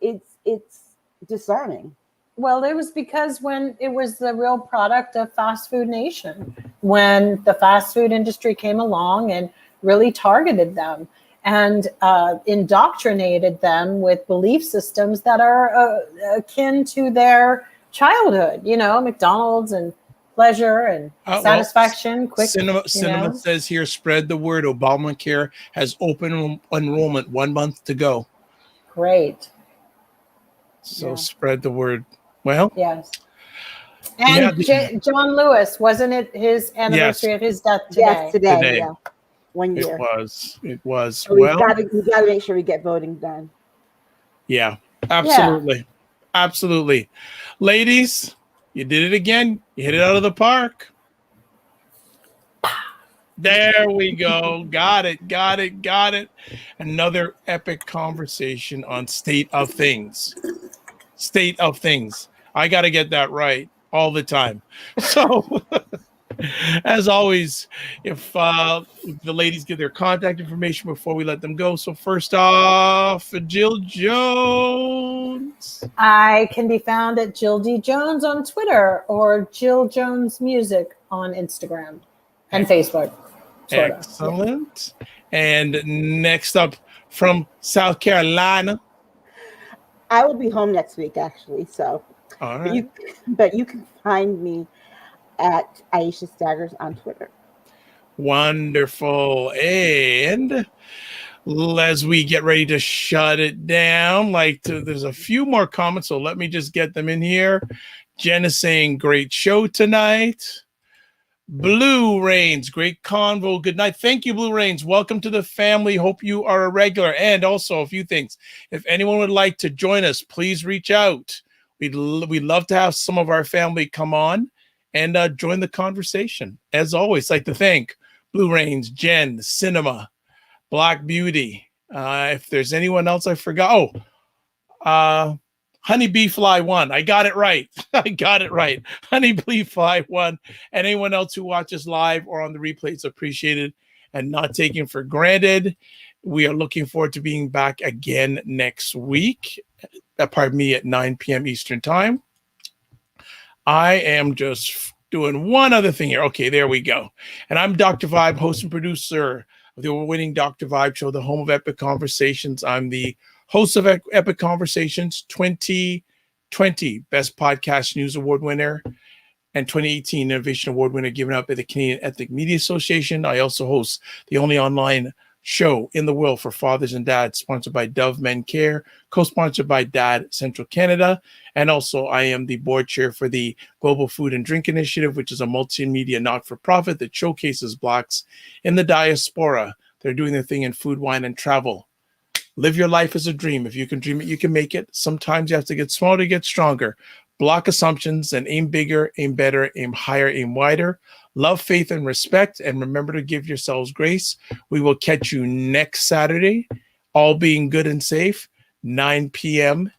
it's discerning. Well, it was because when it was the real product of fast food nation, when the fast food industry came along and really targeted them and indoctrinated them with belief systems that are akin to their childhood, McDonald's and pleasure and satisfaction. Quick Cinema says here, spread the word. Obamacare has open enrollment 1 month to go. Great. So spread the word. Well, yes. And John Lewis, wasn't it his anniversary of his death today? Yes, today. Yeah. 1 year. It was. So we gotta make sure we get voting done. Yeah, absolutely. Absolutely. Ladies, you did it again. You hit it out of the park. There we go. Got it. Another epic conversation on state of things. State of things. I got to get that right all the time. So, as always, if the ladies give their contact information before we let them go. So first off, Jill Jones. I can be found at Jill D. Jones on Twitter or Jill Jones Music on Instagram and Facebook. Excellent. And next up from South Carolina. I will be home next week, actually. So, all right. But you can find me at Aisha Staggers on Twitter. Wonderful. And as we get ready to shut it down, there's a few more comments, so let me just get them in here. Jen is saying, great show tonight. Blue Rains, great convo. Good night. Thank you, Blue Rains. Welcome to the family. Hope you are a regular. And also a few things. If anyone would like to join us, please reach out. We'd love to have some of our family come on and join the conversation. As always, I'd like to thank Blue Rains, Jen, Cinema, Black Beauty. If there's anyone else I forgot. Honeybee Fly 1. I got it right. Honeybee Fly 1. And anyone else who watches live or on the replays, appreciated and not taken for granted. We are looking forward to being back again next week. At 9 p.m. Eastern Time. I am just doing one other thing here. Okay, there we go. And I'm Dr. Vibe, host and producer of the award-winning Dr. Vibe Show, the home of Epic Conversations. I'm the host of Epic Conversations 2020 Best Podcast News Award winner and 2018 Innovation Award winner given up at the Canadian Ethnic Media Association. I also host the only online show in the world for fathers and dads, sponsored by Dove Men Care, co-sponsored by Dad Central Canada. And also I am the board chair for the Global Food and Drink Initiative, which is a multimedia not-for-profit that showcases Blacks in the diaspora. They're doing their thing in food, wine, and travel. Live your life as a dream. If you can dream it, you can make it. Sometimes you have to get smarter to get stronger. Block assumptions and aim bigger, aim better, aim higher, aim wider. Love, faith, and respect. And remember to give yourselves grace. We will catch you next Saturday, all being good and safe, 9 p.m.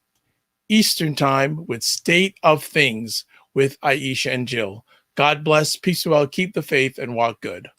Eastern Time with State of Things with Aisha and Jill. God bless, peace well, keep the faith, and walk good.